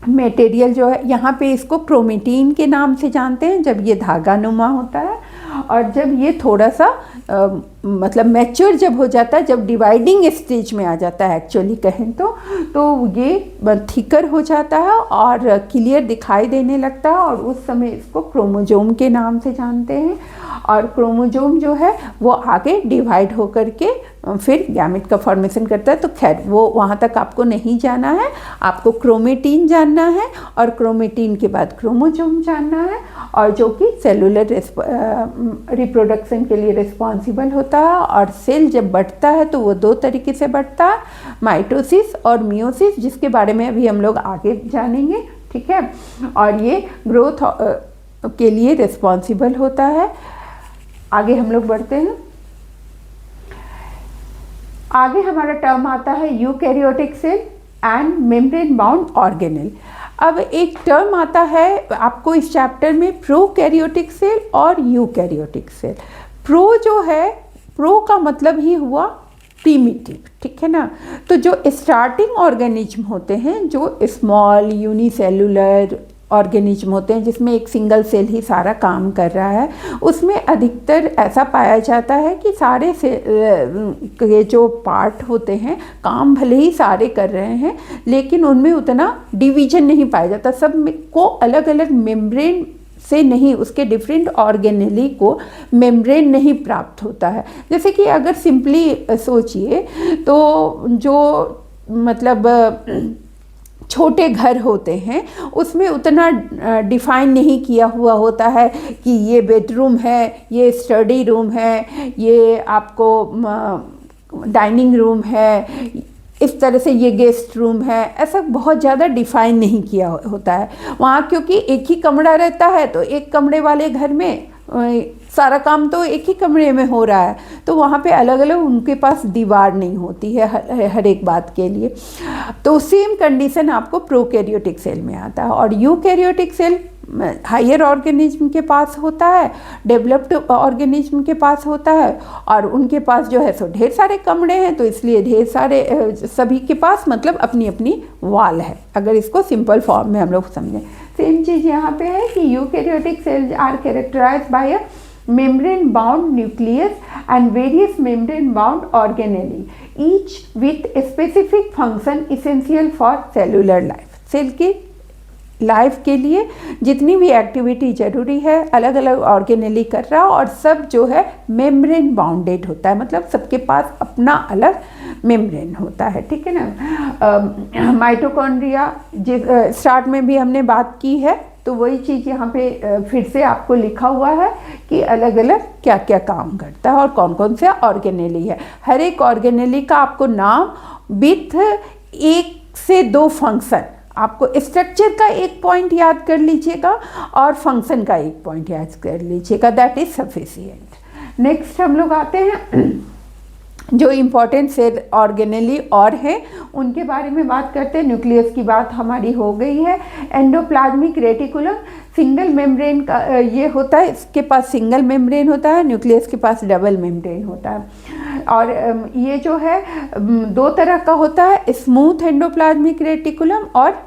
A: मटेरियल जो है, यहाँ पे इसको क्रोमेटिन के नाम से जानते हैं जब ये धागा नुमा होता है, और जब ये थोड़ा सा मतलब मैच्योर जब हो जाता है, जब डिवाइडिंग स्टेज में आ जाता है एक्चुअली कहें तो ये थिकर हो जाता है और क्लियर दिखाई देने लगता है, और उस समय इसको क्रोमोसोम के नाम से जानते हैं। और क्रोमोसोम जो है वो आगे डिवाइड होकर के फिर गैमेट का फॉर्मेशन करता है। तो खैर वो वहाँ तक आपको नहीं जाना है, आपको क्रोमेटिन जानना है और क्रोमेटिन के बाद क्रोमोसोम जानना है, और जो कि सेलुलर रिप्रोडक्शन के लिए रिस्पॉन्सिबल होता है। और सेल जब बढ़ता है तो वो 2 तरीके से बढ़ता है, माइटोसिस और मियोसिस, जिसके बारे में अभी हम लोग आगे जानेंगे, ठीक है। और ये ग्रोथ के लिए रिस्पॉन्सिबल होता है। आगे हम लोग बढ़ते हैं, आगे हमारा टर्म आता है eukaryotic cell and membrane bound organelle. अब एक टर्म आता है आपको इस चैप्टर में, प्रोकैरियोटिक सेल और यूकैरियोटिक सेल। प्रो जो है, प्रो का मतलब ही हुआ प्रीमिटिव, ठीक है ना। तो जो स्टार्टिंग ऑर्गेनिज्म होते हैं, जो स्मॉल यूनिसेलुलर ऑर्गेनिज्म होते हैं जिसमें एक सिंगल सेल ही सारा काम कर रहा है, उसमें अधिकतर ऐसा पाया जाता है कि सारे के जो पार्ट होते हैं काम भले ही सारे कर रहे हैं, लेकिन उनमें उतना डिवीजन नहीं पाया जाता, सब में को अलग अलग मेम्ब्रेन से नहीं, उसके डिफरेंट ऑर्गेनेली को मेम्ब्रेन नहीं प्राप्त होता है। जैसे कि अगर सिंपली सोचिए तो जो मतलब छोटे घर होते हैं उसमें उतना डिफाइन नहीं किया हुआ होता है कि ये बेडरूम है, ये स्टडी रूम है, ये आपको डाइनिंग रूम है, इस तरह से ये गेस्ट रूम है, ऐसा बहुत ज़्यादा डिफाइन नहीं किया होता है वहाँ, क्योंकि एक ही कमरा रहता है तो एक कमरे वाले घर में सारा काम तो एक ही कमरे में हो रहा है, तो वहाँ पे अलग अलग उनके पास दीवार नहीं होती है हर एक बात के लिए। तो सेम कंडीशन आपको प्रोकैरियोटिक सेल में आता है। और यूकैरियोटिक सेल हायर ऑर्गेनिज्म के पास होता है, डेवलप्ड ऑर्गेनिज्म के पास होता है, और उनके पास जो है सो ढेर सारे कमरे हैं, तो इसलिए ढेर सारे सभी के पास मतलब अपनी अपनी वॉल है, अगर इसको सिंपल फॉर्म में हम लोग समझें। सेम चीज़ यहाँ पे है कि eukaryotic cells are characterised by a membrane bound nucleus and various membrane bound organelle, each with a specific function essential for cellular life। Cell की लाइफ के लिए जितनी भी एक्टिविटी ज़रूरी है अलग अलग ऑर्गेनेली कर रहा, और सब जो है मेम्ब्रेन बाउंडेड होता है, मतलब सबके पास अपना अलग मेम्ब्रेन होता है, ठीक है ना। माइटोकॉन्ड्रिया जिस स्टार्ट में भी हमने बात की है, तो वही चीज़ यहाँ पे फिर से आपको लिखा हुआ है कि अलग अलग क्या क्या काम करता है और कौन कौन से ऑर्गेनेली है। हर एक ऑर्गेनेली का आपको नाम विथ 1 से 2 फंक्शन आपको स्ट्रक्चर का एक पॉइंट याद कर लीजिएगा और फंक्शन का एक पॉइंट याद कर लीजिएगा, दैट इज सफिशिएंट। नेक्स्ट हम लोग आते हैं जो इम्पोर्टेंट सेल ऑर्गेनेली और हैं उनके बारे में बात करते हैं। न्यूक्लियस की बात हमारी हो गई है। एंडोप्लाज्मिक रेटिकुलम सिंगल मेम्ब्रेन का ये होता है, इसके पास सिंगल मेम्ब्रेन होता है, न्यूक्लियस के पास डबल मेम्ब्रेन होता है। और ये जो है दो तरह का होता है, स्मूथ एंडोप्लाज्मिक रेटिकुलम और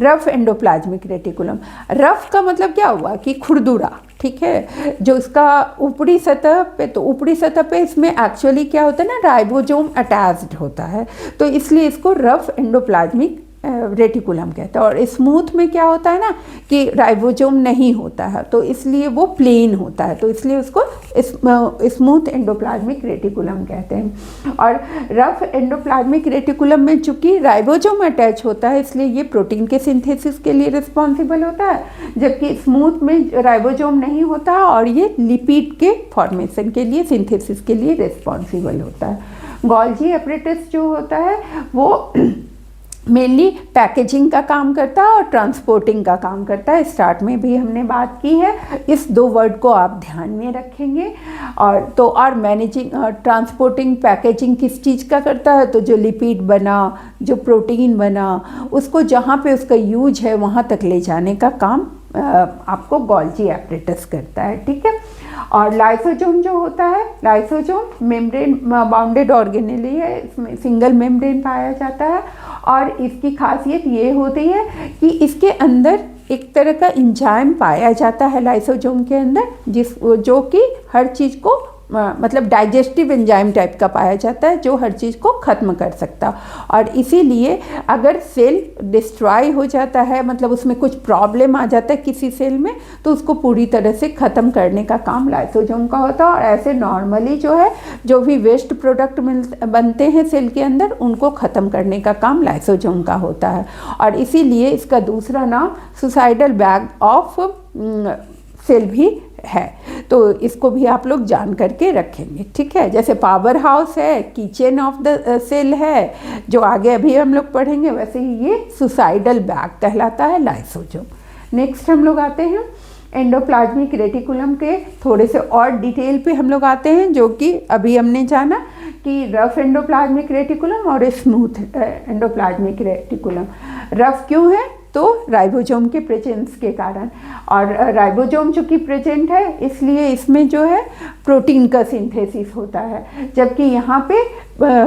A: रफ एंडोप्लाज्मिक रेटिकुलम। रफ का मतलब क्या हुआ कि खुरदुरा, ठीक है, जो इसका ऊपरी सतह पे, तो ऊपरी सतह पे इसमें एक्चुअली क्या होता है ना, राइबोसोम अटैच्ड होता है, तो इसलिए इसको रफ एंडोप्लाज्मिक रेटिकुलम कहते हैं। और स्मूथ में क्या होता है ना कि राइबोसोम नहीं होता है, तो इसलिए वो प्लेन होता है, तो इसलिए उसको स्मूथ एंडोप्लाज्मिक रेटिकुलम कहते हैं। और रफ एंडोप्लाज्मिक रेटिकुलम में चूंकि राइबोसोम अटैच होता है, इसलिए ये प्रोटीन के सिंथेसिस के लिए रिस्पॉन्सिबल होता है, जबकि स्मूथ में राइबोसोम नहीं होता है और ये लिपिड के फॉर्मेशन के लिए, सिंथेसिस के लिए रिस्पॉन्सिबल होता है। गोल्जी एपरेटस जो होता है वो मेनली पैकेजिंग का काम करता है और ट्रांसपोर्टिंग का काम करता है। स्टार्ट में भी हमने बात की है, इस दो वर्ड को आप ध्यान में रखेंगे। और तो और मैनेजिंग, ट्रांसपोर्टिंग, पैकेजिंग किस चीज़ का करता है, तो जो लिपिड बना, जो प्रोटीन बना, उसको जहाँ पे उसका यूज है वहाँ तक ले जाने का काम आपको गोल्जी एपरेटस करता है, ठीक है। और लाइसोसोम जो होता है, लाइसोसोम मेम्ब्रेन बाउंडेड ऑर्गेनेली है, इसमें सिंगल मेम्ब्रेन पाया जाता है और इसकी खासियत ये होती है कि इसके अंदर एक तरह का एंजाइम पाया जाता है लाइसोसोम के अंदर, जो कि हर चीज़ को मतलब डाइजेस्टिव एंजाइम टाइप का पाया जाता है, जो हर चीज़ को ख़त्म कर सकता। और इसीलिए अगर सेल डिस्ट्रॉय हो जाता है, मतलब उसमें कुछ प्रॉब्लम आ जाता है किसी सेल में, तो उसको पूरी तरह से ख़त्म करने का काम लाइसोसोम का होता है। और ऐसे नॉर्मली जो है, जो भी वेस्ट प्रोडक्ट बनते हैं सेल के अंदर, उनको ख़त्म करने का काम लाइसोसोम का होता है। और इसीलिए इसका दूसरा नाम सुसाइडल बैग ऑफ सेल भी है, तो इसको भी आप लोग जान करके रखेंगे, ठीक है। जैसे पावर हाउस है, किचन ऑफ द सेल है, जो आगे अभी हम लोग पढ़ेंगे, वैसे ही ये सुसाइडल बैग कहलाता है लाइसोसोम। नेक्स्ट हम लोग आते हैं एंडोप्लाज्मिक रेटिकुलम के थोड़े से और डिटेल पे हम लोग आते हैं, जो कि अभी हमने जाना कि रफ एंडोप्लाज्मिक रेटिकुलम और स्मूथ एंडोप्लाज्मिक रेटिकुलम। रफ क्यों है, तो राइबोसोम के प्रेजेंस के कारण, और राइबोसोम चूँकि प्रेजेंट है इसलिए इसमें जो है प्रोटीन का सिंथेसिस होता है, जबकि यहाँ पे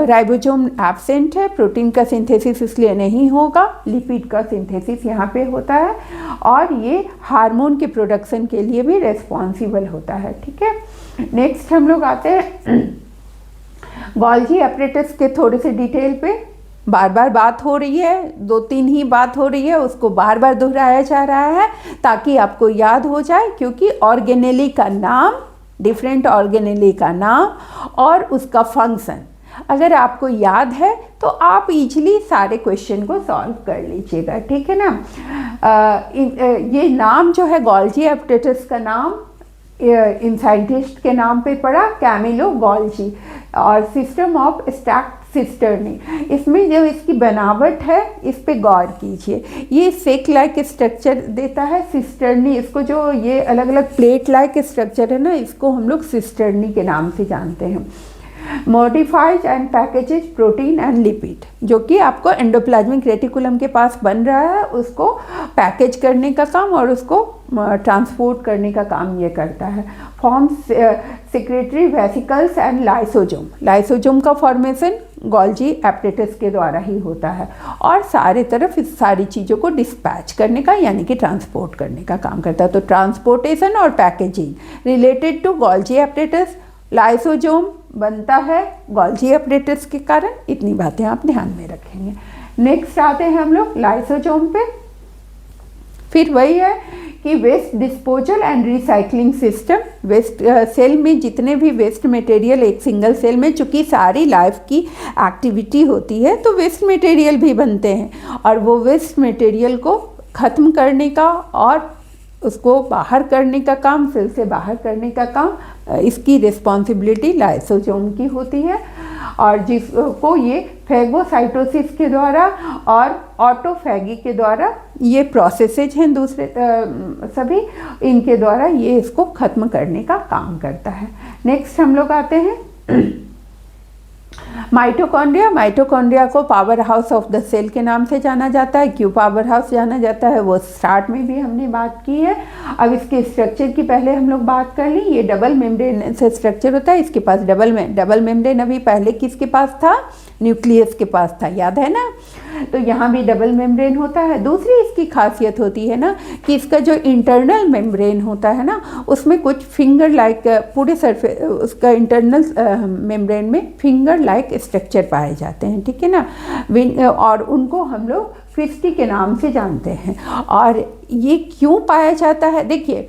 A: राइबोसोम एब्सेंट है, प्रोटीन का सिंथेसिस इसलिए नहीं होगा, लिपिड का सिंथेसिस यहाँ पे होता है। और ये हार्मोन के प्रोडक्शन के लिए भी रेस्पॉन्सिबल होता है, ठीक है। नेक्स्ट हम लोग आते हैं गोल्जी एपरेटस के थोड़े से डिटेल पे। बार बार बात हो रही है, दो तीन ही बात हो रही है, उसको बार बार दोहराया जा रहा है ताकि आपको याद हो जाए, क्योंकि ऑर्गेनेली का नाम, डिफरेंट ऑर्गेनेली का नाम और उसका फंक्शन अगर आपको याद है तो आप इजीली सारे क्वेश्चन को सॉल्व कर लीजिएगा, ठीक है ना। ये नाम जो है गोल्जी एपरेटस का नाम इन साइंटिस्ट के नाम पे पड़ा, कैमिलो गोल्जी, और सिस्टम ऑफ स्टैक्ड सिस्टर्नी। इसमें जो इसकी बनावट है इस पे गौर कीजिए, ये सेक लाइक स्ट्रक्चर देता है सिस्टर्नी, इसको जो ये अलग अलग प्लेट लाइक स्ट्रक्चर है ना, इसको हम लोग सिस्टर्नी के नाम से जानते हैं। Modifies and packages protein and lipid, जो कि आपको एंडोप्लाज्मिक रेटिकुलम के पास बन रहा है, उसको पैकेज करने का काम और उसको ट्रांसपोर्ट करने का काम ये करता है। Form secretary vesicles and lysosome, lysosome का फॉर्मेशन गोल्जी एपरेटस के द्वारा ही होता है, और सारे तरफ इस सारी चीज़ों को डिस्पैच करने का यानी कि ट्रांसपोर्ट करने का काम करता है। तो ट्रांसपोर्टेशन और packaging related to Golgi apparatus, lysosome बनता है गोल्जी एपरेटस के कारण, इतनी बातें आप ध्यान में रखेंगे। नेक्स्ट आते हैं हम लोग लाइसोसोम पे। फिर वही है कि waste disposal and recycling system. Waste cell में जितने भी वेस्ट मटेरियल, एक सिंगल सेल में चूँकि सारी लाइफ की एक्टिविटी होती है तो वेस्ट मटेरियल भी बनते हैं, और वो वेस्ट मटेरियल को ख़त्म करने का और उसको बाहर करने का काम, सेल से बाहर करने का काम, इसकी रिस्पॉन्सिबिलिटी लाइसोसोम की होती है। और जिसको ये फैगोसाइटोसिस के द्वारा और ऑटोफैगी के द्वारा ये प्रोसेसेज हैं दूसरे सभी, इनके द्वारा ये इसको ख़त्म करने का काम करता है। नेक्स्ट हम लोग आते हैं माइटोकॉन्ड्रिया। माइटोकॉन्ड्रिया को power house of the cell के नाम से जाना जाता है। क्यों पावर हाउस जाना जाता है वो स्टार्ट में भी हमने बात की है। अब इसके स्ट्रक्चर की पहले हम लोग बात कर ली। ये डबल मेम्ब्रेन से स्ट्रक्चर होता है। इसके पास डबल मेम्ब्रेन अभी पहले किसके पास था? न्यूक्लियस के पास था, याद है ना। तो यहाँ भी डबल मेम्ब्रेन होता है। दूसरी इसकी खासियत होती है ना कि इसका जो इंटरनल मेम्ब्रेन होता है ना, उसमें कुछ फिंगर लाइक पूरे सरफेस उसका इंटरनल मेम्ब्रेन में फिंगर लाइक स्ट्रक्चर पाए जाते हैं, ठीक है ना। और उनको हम लोग क्रिस्टी के नाम से जानते हैं। और ये क्यों पाया जाता है? देखिए,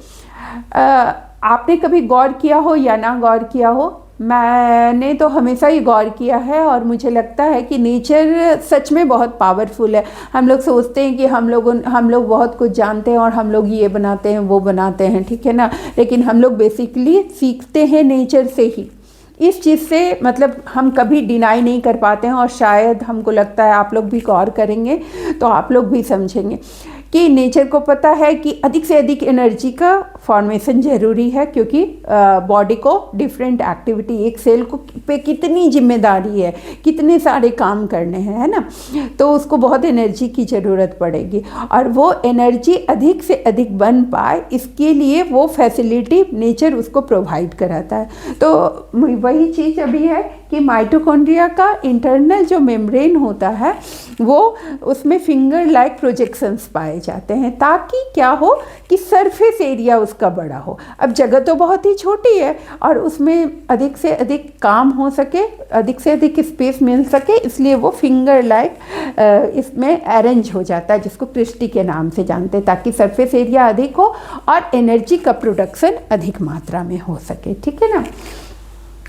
A: आपने कभी गौर किया हो या ना गौर किया हो, मैंने तो हमेशा ही गौर किया है और मुझे लगता है कि नेचर सच में बहुत पावरफुल है। हम लोग सोचते हैं कि हम लोग बहुत कुछ जानते हैं और हम लोग ये बनाते हैं वो बनाते हैं, ठीक है ना। लेकिन हम लोग बेसिकली सीखते हैं नेचर से ही। इस चीज़ से मतलब हम कभी डिनाई नहीं कर पाते हैं और शायद हमको लगता है आप लोग भी गौर करेंगे तो आप लोग भी समझेंगे कि नेचर को पता है कि अधिक से अधिक एनर्जी का फॉर्मेशन ज़रूरी है, क्योंकि बॉडी को डिफरेंट एक्टिविटी, एक सेल को पे कितनी जिम्मेदारी है, कितने सारे काम करने हैं, है ना। तो उसको बहुत एनर्जी की ज़रूरत पड़ेगी और वो एनर्जी अधिक से अधिक बन पाए इसके लिए वो फैसिलिटी नेचर उसको प्रोवाइड कराता है। तो वही चीज़ अभी है कि माइटोकॉन्ड्रिया का इंटरनल जो मेम्ब्रेन होता है वो उसमें फिंगर लाइक प्रोजेक्शंस पाए जाते हैं, ताकि क्या हो कि सरफेस एरिया उसका बड़ा हो। अब जगह तो बहुत ही छोटी है और उसमें अधिक से अधिक काम हो सके, अधिक से अधिक स्पेस मिल सके, इसलिए वो फिंगर लाइक इसमें अरेंज हो जाता है, जिसको क्रिस्टी के नाम से जानते हैं, ताकि सरफेस एरिया अधिक हो और एनर्जी का प्रोडक्शन अधिक मात्रा में हो सके, ठीक है ना।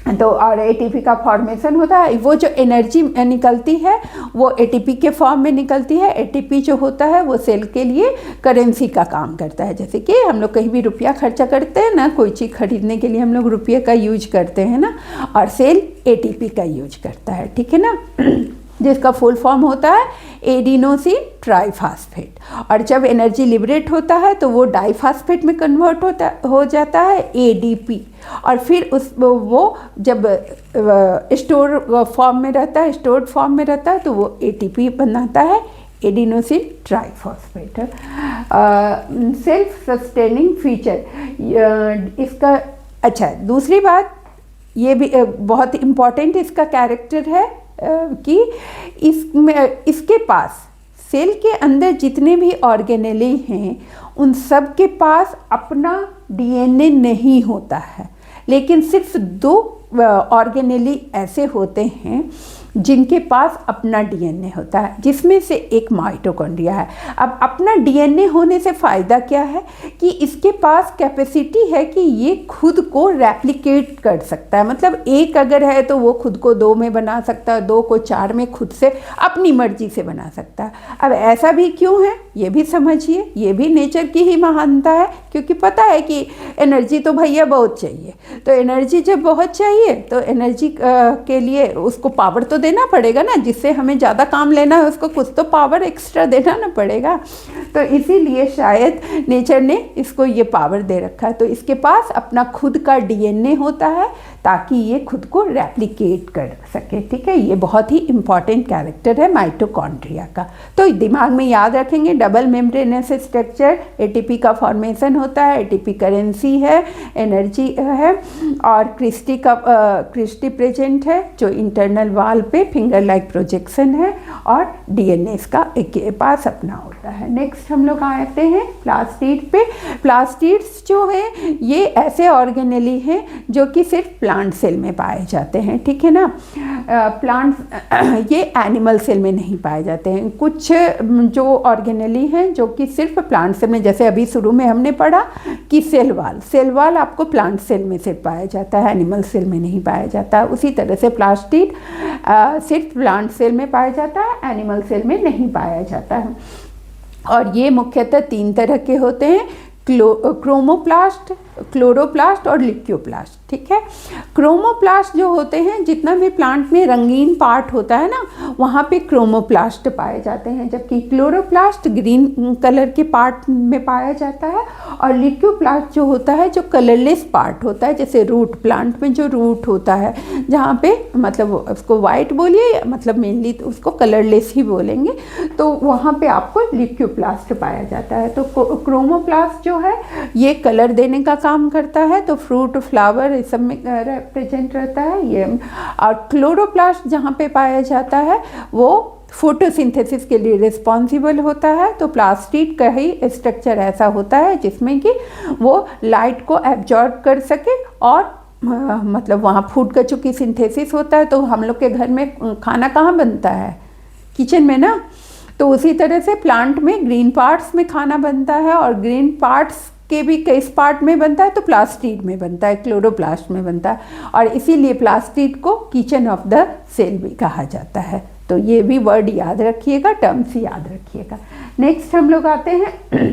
A: तो और एटीपी का फॉर्मेशन होता है। वो जो एनर्जी निकलती है वो एटीपी के फॉर्म में निकलती है। एटीपी जो होता है वो सेल के लिए करेंसी का काम करता है। जैसे कि हम लोग कहीं भी रुपया खर्चा करते हैं ना, कोई चीज़ खरीदने के लिए हम लोग रुपये का यूज करते हैं ना, और सेल एटीपी का यूज करता है, ठीक है ना, जिसका फुल फॉर्म होता है एडिनोसिन ट्राइफास्फेट। और जब एनर्जी लिबरेट होता है तो वो डाइफास्फेट में कन्वर्ट हो जाता है एडीपी। और फिर वो जब स्टोर फॉर्म में रहता है, स्टोर्ड फॉर्म में रहता है, तो वो एटीपी बनाता है, adenosine triphosphate. Self sustaining feature इसका। अच्छा, दूसरी बात ये भी बहुत इम्पॉर्टेंट इसका कैरेक्टर है कि इसके पास सेल के अंदर जितने भी ऑर्गेनेली हैं उन सब के पास अपना डीएनए नहीं होता है, लेकिन सिर्फ 2 ऑर्गेनेली ऐसे होते हैं जिनके पास अपना डीएनए होता है, जिसमें से एक माइटोकॉन्ड्रिया है। अब अपना डीएनए होने से फ़ायदा क्या है कि इसके पास कैपेसिटी है कि ये खुद को रेप्लिकेट कर सकता है। मतलब एक अगर है तो वो खुद को 2 में बना सकता है, 2 को 4 में खुद से अपनी मर्जी से बना सकता है। अब ऐसा भी क्यों है ये भी समझिए, ये भी नेचर की ही महानता है, क्योंकि पता है कि एनर्जी तो भैया बहुत चाहिए। तो एनर्जी जब बहुत चाहिए तो एनर्जी के लिए उसको पावर तो देना पड़ेगा ना, जिससे हमें ज़्यादा काम लेना है उसको कुछ तो पावर एक्स्ट्रा देना ना पड़ेगा। तो इसीलिए शायद नेचर ने इसको ये पावर दे रखा है। तो इसके पास अपना खुद का डीएनए होता है ताकि ये खुद को रेप्लिकेट कर सके, ठीक है। ये बहुत ही इम्पॉर्टेंट कैरेक्टर है माइटोकॉन्ड्रिया का। तो दिमाग में याद रखेंगे, डबल मेम्ब्रेनस स्ट्रक्चर, एटीपी का फॉर्मेशन होता है, एटीपी करेंसी है, एनर्जी है, और क्रिस्टी प्रेजेंट है जो इंटरनल वाल पे फिंगर लाइक प्रोजेक्शन है, और डीएनए इसका एक के पास अपना होता है। नेक्स्ट हम लोग आते हैं प्लास्टिड पे। प्लास्टिड्स जो है ये ऐसे ऑर्गेनेली हैं जो कि सिर्फ प्लांट सेल में पाए जाते हैं, ठीक है ना। प्लांट ये एनिमल सेल में नहीं पाए जाते हैं। कुछ जो ऑर्गेनेली हैं जो कि सिर्फ प्लांट सेल में, जैसे अभी शुरू में हमने पढ़ा कि सेल वाल आपको प्लांट सेल में सिर्फ पाया जाता है, एनिमल सेल में नहीं पाया जाता है। उसी तरह से प्लास्टिड सिर्फ प्लांट सेल में पाया जाता है, एनिमल सेल में नहीं पाया जाता है। और ये मुख्यतः 3 तरह के होते हैं, क्रोमोप्लास्ट, क्लोरोप्लास्ट और लिक्योप्लास्ट, ठीक है। क्रोमोप्लास्ट जो होते हैं, जितना भी प्लांट में रंगीन पार्ट होता है ना, वहाँ पे क्रोमोप्लास्ट पाए जाते हैं, जबकि क्लोरोप्लास्ट ग्रीन कलर के पार्ट में पाया जाता है। और लिक्योप्लास्ट जो होता है, जो कलरलेस पार्ट होता है, जैसे रूट, प्लांट में जो रूट होता है, जहाँ पे मतलब उसको वाइट बोलिए, मतलब मेनली तो उसको कलरलेस ही बोलेंगे, तो वहाँ पे आपको लिक्योप्लास्ट पाया जाता है। तो क्रोमोप्लास्ट जो है ये कलर देने का काम करता है, तो फ्रूट, फ्लावर इस सब में रिप्रेजेंट रहता है ये। और क्लोरोप्लास्ट जहाँ पे पाया जाता है वो फोटोसिंथेसिस के लिए रिस्पॉन्सिबल होता है। तो प्लास्टिड का ही स्ट्रक्चर ऐसा होता है जिसमें कि वो लाइट को एब्जॉर्ब कर सके, और मतलब वहाँ फूड का चूँकि सिंथेसिस होता है, तो हम लोग के घर में खाना कहाँ बनता है, किचन में ना। तो उसी तरह से प्लांट में ग्रीन पार्ट्स में खाना बनता है, और ग्रीन पार्ट्स के भी किस पार्ट में बनता है, तो प्लास्टिड में बनता है, क्लोरोप्लास्ट में बनता है। और इसीलिए प्लास्टिड को किचन ऑफ द सेल भी कहा जाता है। तो ये भी वर्ड याद रखिएगा, टर्म्स याद रखिएगा। नेक्स्ट हम लोग आते हैं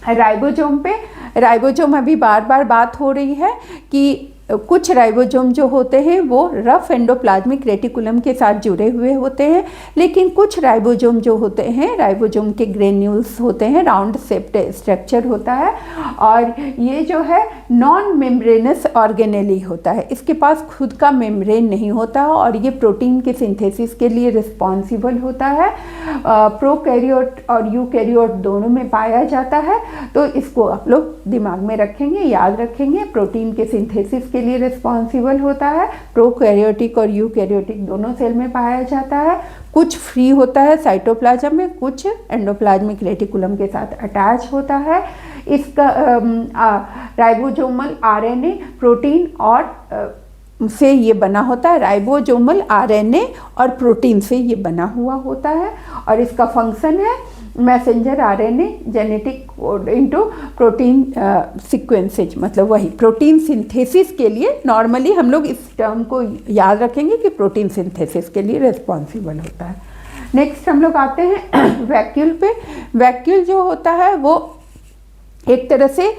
A: राइबोसोम पे। राइबोसोम अभी बार बार बात हो रही है कि कुछ राइबोसोम जो होते हैं वो रफ एंडोप्लाज्मिक रेटिकुलम के साथ जुड़े हुए होते हैं, लेकिन कुछ राइबोसोम जो होते हैं, राइबोसोम के ग्रेन्यूल्स होते हैं, राउंड शेप्ड स्ट्रक्चर होता है, और ये जो है नॉन मेम्ब्रेनस ऑर्गेनेली होता है, इसके पास खुद का मेम्ब्रेन नहीं होता, और ये प्रोटीन के सिंथेसिस के लिए रिस्पॉन्सिबल होता है। प्रोकैरियोट और यूकैरियोट दोनों में पाया जाता है। तो इसको आप लोग दिमाग में रखेंगे, याद रखेंगे। प्रोटीन के सिंथेसिस के लिए रिस्पॉन्सिबल होता है, प्रोकैरियोटिक और यूकैरियोटिक दोनों सेल में पाया जाता है। कुछ फ्री होता है साइटोप्लाज्म में, कुछ एंडोप्लाज्मिक रेटिकुलम के साथ अटैच होता है। इसका राइबोसोमल आरएनए प्रोटीन और से ये बना होता है, राइबोसोमल आरएनए और प्रोटीन से ये बना हुआ होता है, और इसका फंक्शन है messenger RNA genetic code into protein sequences, मतलब वही प्रोटीन सिंथेसिस के लिए नॉर्मली हम लोग इस टर्म को याद रखेंगे कि प्रोटीन सिंथेसिस के लिए रिस्पॉन्सिबल होता है। नेक्स्ट हम लोग आते हैं वैक्यूल पे। वैक्यूल जो होता है वो एक तरह से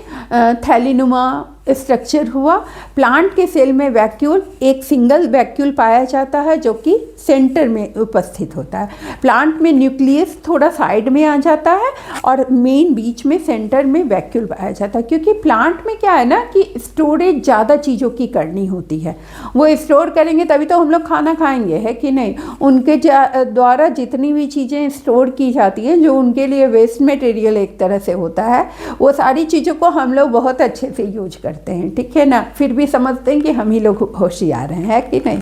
A: थैलीनुमा स्ट्रक्चर हुआ। प्लांट के सेल में वैक्यूल, एक सिंगल वैक्यूल पाया जाता है जो कि सेंटर में उपस्थित होता है। प्लांट में न्यूक्लियस थोड़ा साइड में आ जाता है, और मेन बीच में सेंटर में वैक्यूल पाया जाता है, क्योंकि प्लांट में क्या है ना कि स्टोरेज ज़्यादा चीज़ों की करनी होती है। वो स्टोर करेंगे तभी तो हम लोग खाना खाएंगे, है कि नहीं। उनके द्वारा जितनी भी चीज़ें स्टोर की जाती हैं, जो उनके लिए वेस्ट मटेरियल एक तरह से होता है, वो सारी चीज़ों को हम लोग बहुत अच्छे से यूज करते हैं, ठीक है ना। फिर भी समझते हैं कि हम ही लोग होशियार हैं, है कि नहीं।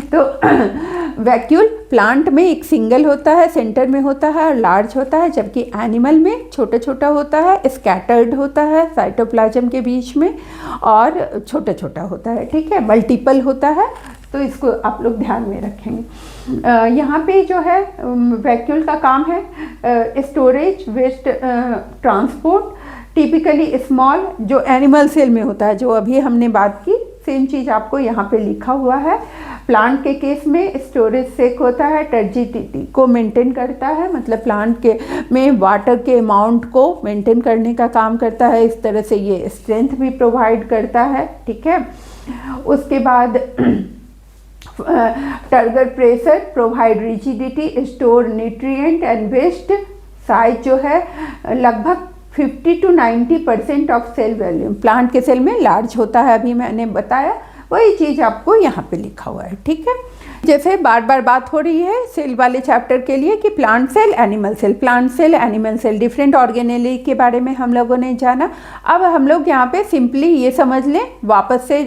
A: तो वैक्यूल प्लांट में एक सिंगल होता है, सेंटर में होता है और लार्ज होता है, जबकि एनिमल में छोटा छोटा होता है, स्कैटर्ड होता है साइटोप्लाज्म के बीच में, और छोटा छोटा होता है, ठीक है। मल्टीपल होता है, तो इसको आप लोग ध्यान में रखेंगे। यहाँ पे जो है वैक्यूल का काम है storage, waste transport, typically small, जो एनिमल सेल में होता है, जो अभी हमने बात की, सेम चीज़ आपको यहाँ पे लिखा हुआ है। प्लांट के केस में स्टोरेज सेक होता है, टर्जिडिटी को मेंटेन करता है, मतलब प्लांट के में वाटर के अमाउंट को मेंटेन करने का काम करता है। इस तरह से ये स्ट्रेंथ भी प्रोवाइड करता है, ठीक है। उसके बाद turgor pressure provide rigidity, store nutrient and waste. Size जो है लगभग 50 to 90% of cell volume plant के सेल में लार्ज होता है, अभी मैंने बताया, वही चीज़ आपको यहाँ पे लिखा हुआ है, ठीक है। जैसे बार बार बात हो रही है सेल वाले चैप्टर के लिए कि plant cell, animal cell, plant cell, animal cell, different organelle के बारे में हम लोगों ने जाना। अब हम लोग यहाँ पे सिंपली ये समझ लें, वापस से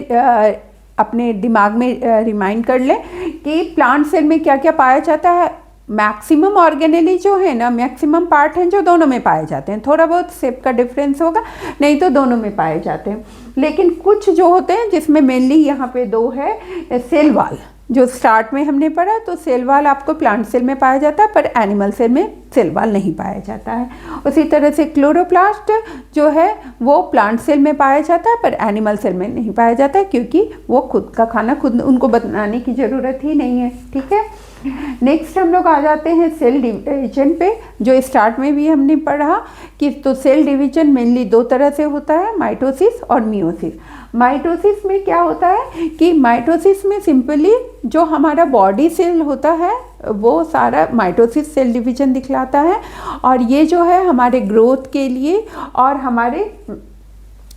A: अपने दिमाग में रिमाइंड कर लें कि प्लांट सेल में क्या क्या पाया जाता है। मैक्सिमम ऑर्गेनेली जो है ना, मैक्सिमम पार्ट हैं जो दोनों में पाए जाते हैं, थोड़ा बहुत शेप का डिफरेंस होगा, नहीं तो दोनों में पाए जाते हैं। लेकिन कुछ जो होते हैं जिसमें मेनली यहाँ पे दो है, सेल वाल जो स्टार्ट में हमने पढ़ा, तो सेल वाल आपको प्लांट सेल में पाया जाता है, पर एनिमल सेल में सेल वाल नहीं पाया जाता है। उसी तरह से क्लोरोप्लास्ट जो है वो प्लांट सेल में पाया जाता है, पर एनिमल सेल में नहीं पाया जाता है, क्योंकि वो खुद का खाना खुद उनको बनाने की ज़रूरत ही नहीं है, ठीक है। नेक्स्ट हम लोग आ जाते हैं सेल डिवीजन पे, जो स्टार्ट में भी हमने पढ़ा कि तो सेल डिवीजन मेनली दो तरह से होता है, माइटोसिस और मियोसिस। माइटोसिस में क्या होता है कि माइटोसिस में सिंपली जो हमारा बॉडी सेल होता है वो सारा माइटोसिस सेल डिवीजन दिखलाता है, और ये जो है हमारे ग्रोथ के लिए और हमारे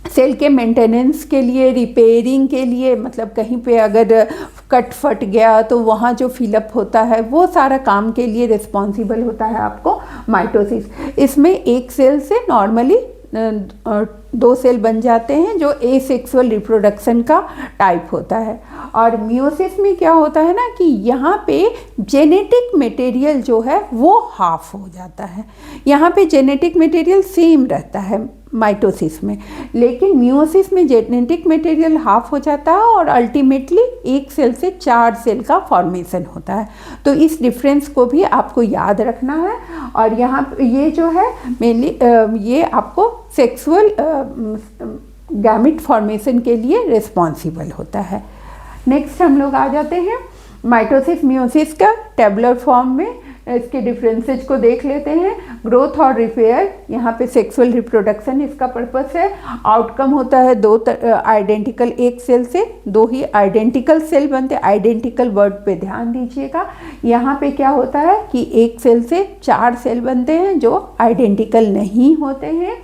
A: सेल के मेंटेनेंस के लिए, रिपेयरिंग के लिए, मतलब कहीं पे अगर कट फट गया तो वहाँ जो फिलअप होता है वो सारा काम के लिए रिस्पॉन्सिबल होता है आपको माइटोसिस। इसमें एक सेल से नॉर्मली दो सेल बन जाते हैं जो एसेक्सुअल रिप्रोडक्शन का टाइप होता है। और मियोसिस में क्या होता है ना कि यहाँ पे जेनेटिक मटेरियल जो है वो हाफ हो जाता है। यहाँ पे जेनेटिक मटेरियल सेम रहता है माइटोसिस में, लेकिन मियोसिस में जेनेटिक मटेरियल हाफ हो जाता है और अल्टीमेटली एक सेल से 4 सेल का फॉर्मेशन होता है। तो इस डिफरेंस को भी आपको याद रखना है। और यहाँ ये जो है मेनली ये आपको सेक्सुअल गैमेट फॉर्मेशन के लिए रिस्पॉन्सिबल होता है। नेक्स्ट हम लोग आ जाते हैं माइटोसिस मियोसिस का टेबुलर फॉर्म में, इसके डिफरेंसेस को देख लेते हैं। ग्रोथ और रिपेयर, यहाँ पे सेक्सुअल रिप्रोडक्शन इसका पर्पस है। आउटकम होता है दो आइडेंटिकल, एक सेल से दो ही आइडेंटिकल सेल बनते हैं। आइडेंटिकल वर्ड पे ध्यान दीजिएगा। यहाँ पे क्या होता है कि एक सेल से 4 सेल बनते हैं जो आइडेंटिकल नहीं होते हैं।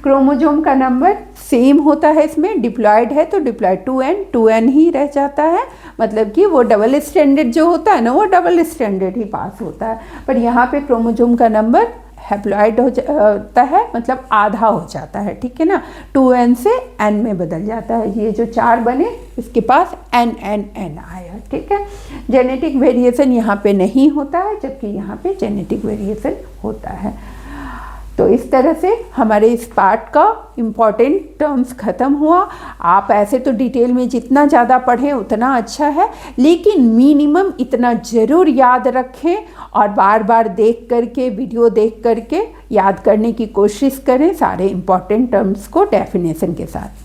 A: क्रोमोजोम का नंबर सेम होता है, इसमें डिप्लॉयड है तो डिप्लॉयड 2n ही रह जाता है, मतलब कि वो डबल स्टैंडर्ड जो होता है ना वो डबल स्टैंडर्ड ही पास होता है। पर यहाँ पे क्रोमोजोम का नंबर हैप्लॉयड हो जाता है, मतलब आधा हो जाता है, ठीक है ना, 2n से n में बदल जाता है। ये जो 4 बने इसके पास n आया, ठीक है। जेनेटिक वेरिएशन यहाँ पे नहीं होता है, जबकि यहाँ पे जेनेटिक वेरिएशन होता है। तो इस तरह से हमारे इस पार्ट का इम्पॉर्टेंट टर्म्स ख़त्म हुआ। आप ऐसे तो डिटेल में जितना ज़्यादा पढ़ें उतना अच्छा है, लेकिन मिनिमम इतना ज़रूर याद रखें और बार बार देख करके, वीडियो देख करके याद करने की कोशिश करें सारे इम्पॉर्टेंट टर्म्स को डेफिनेशन के साथ।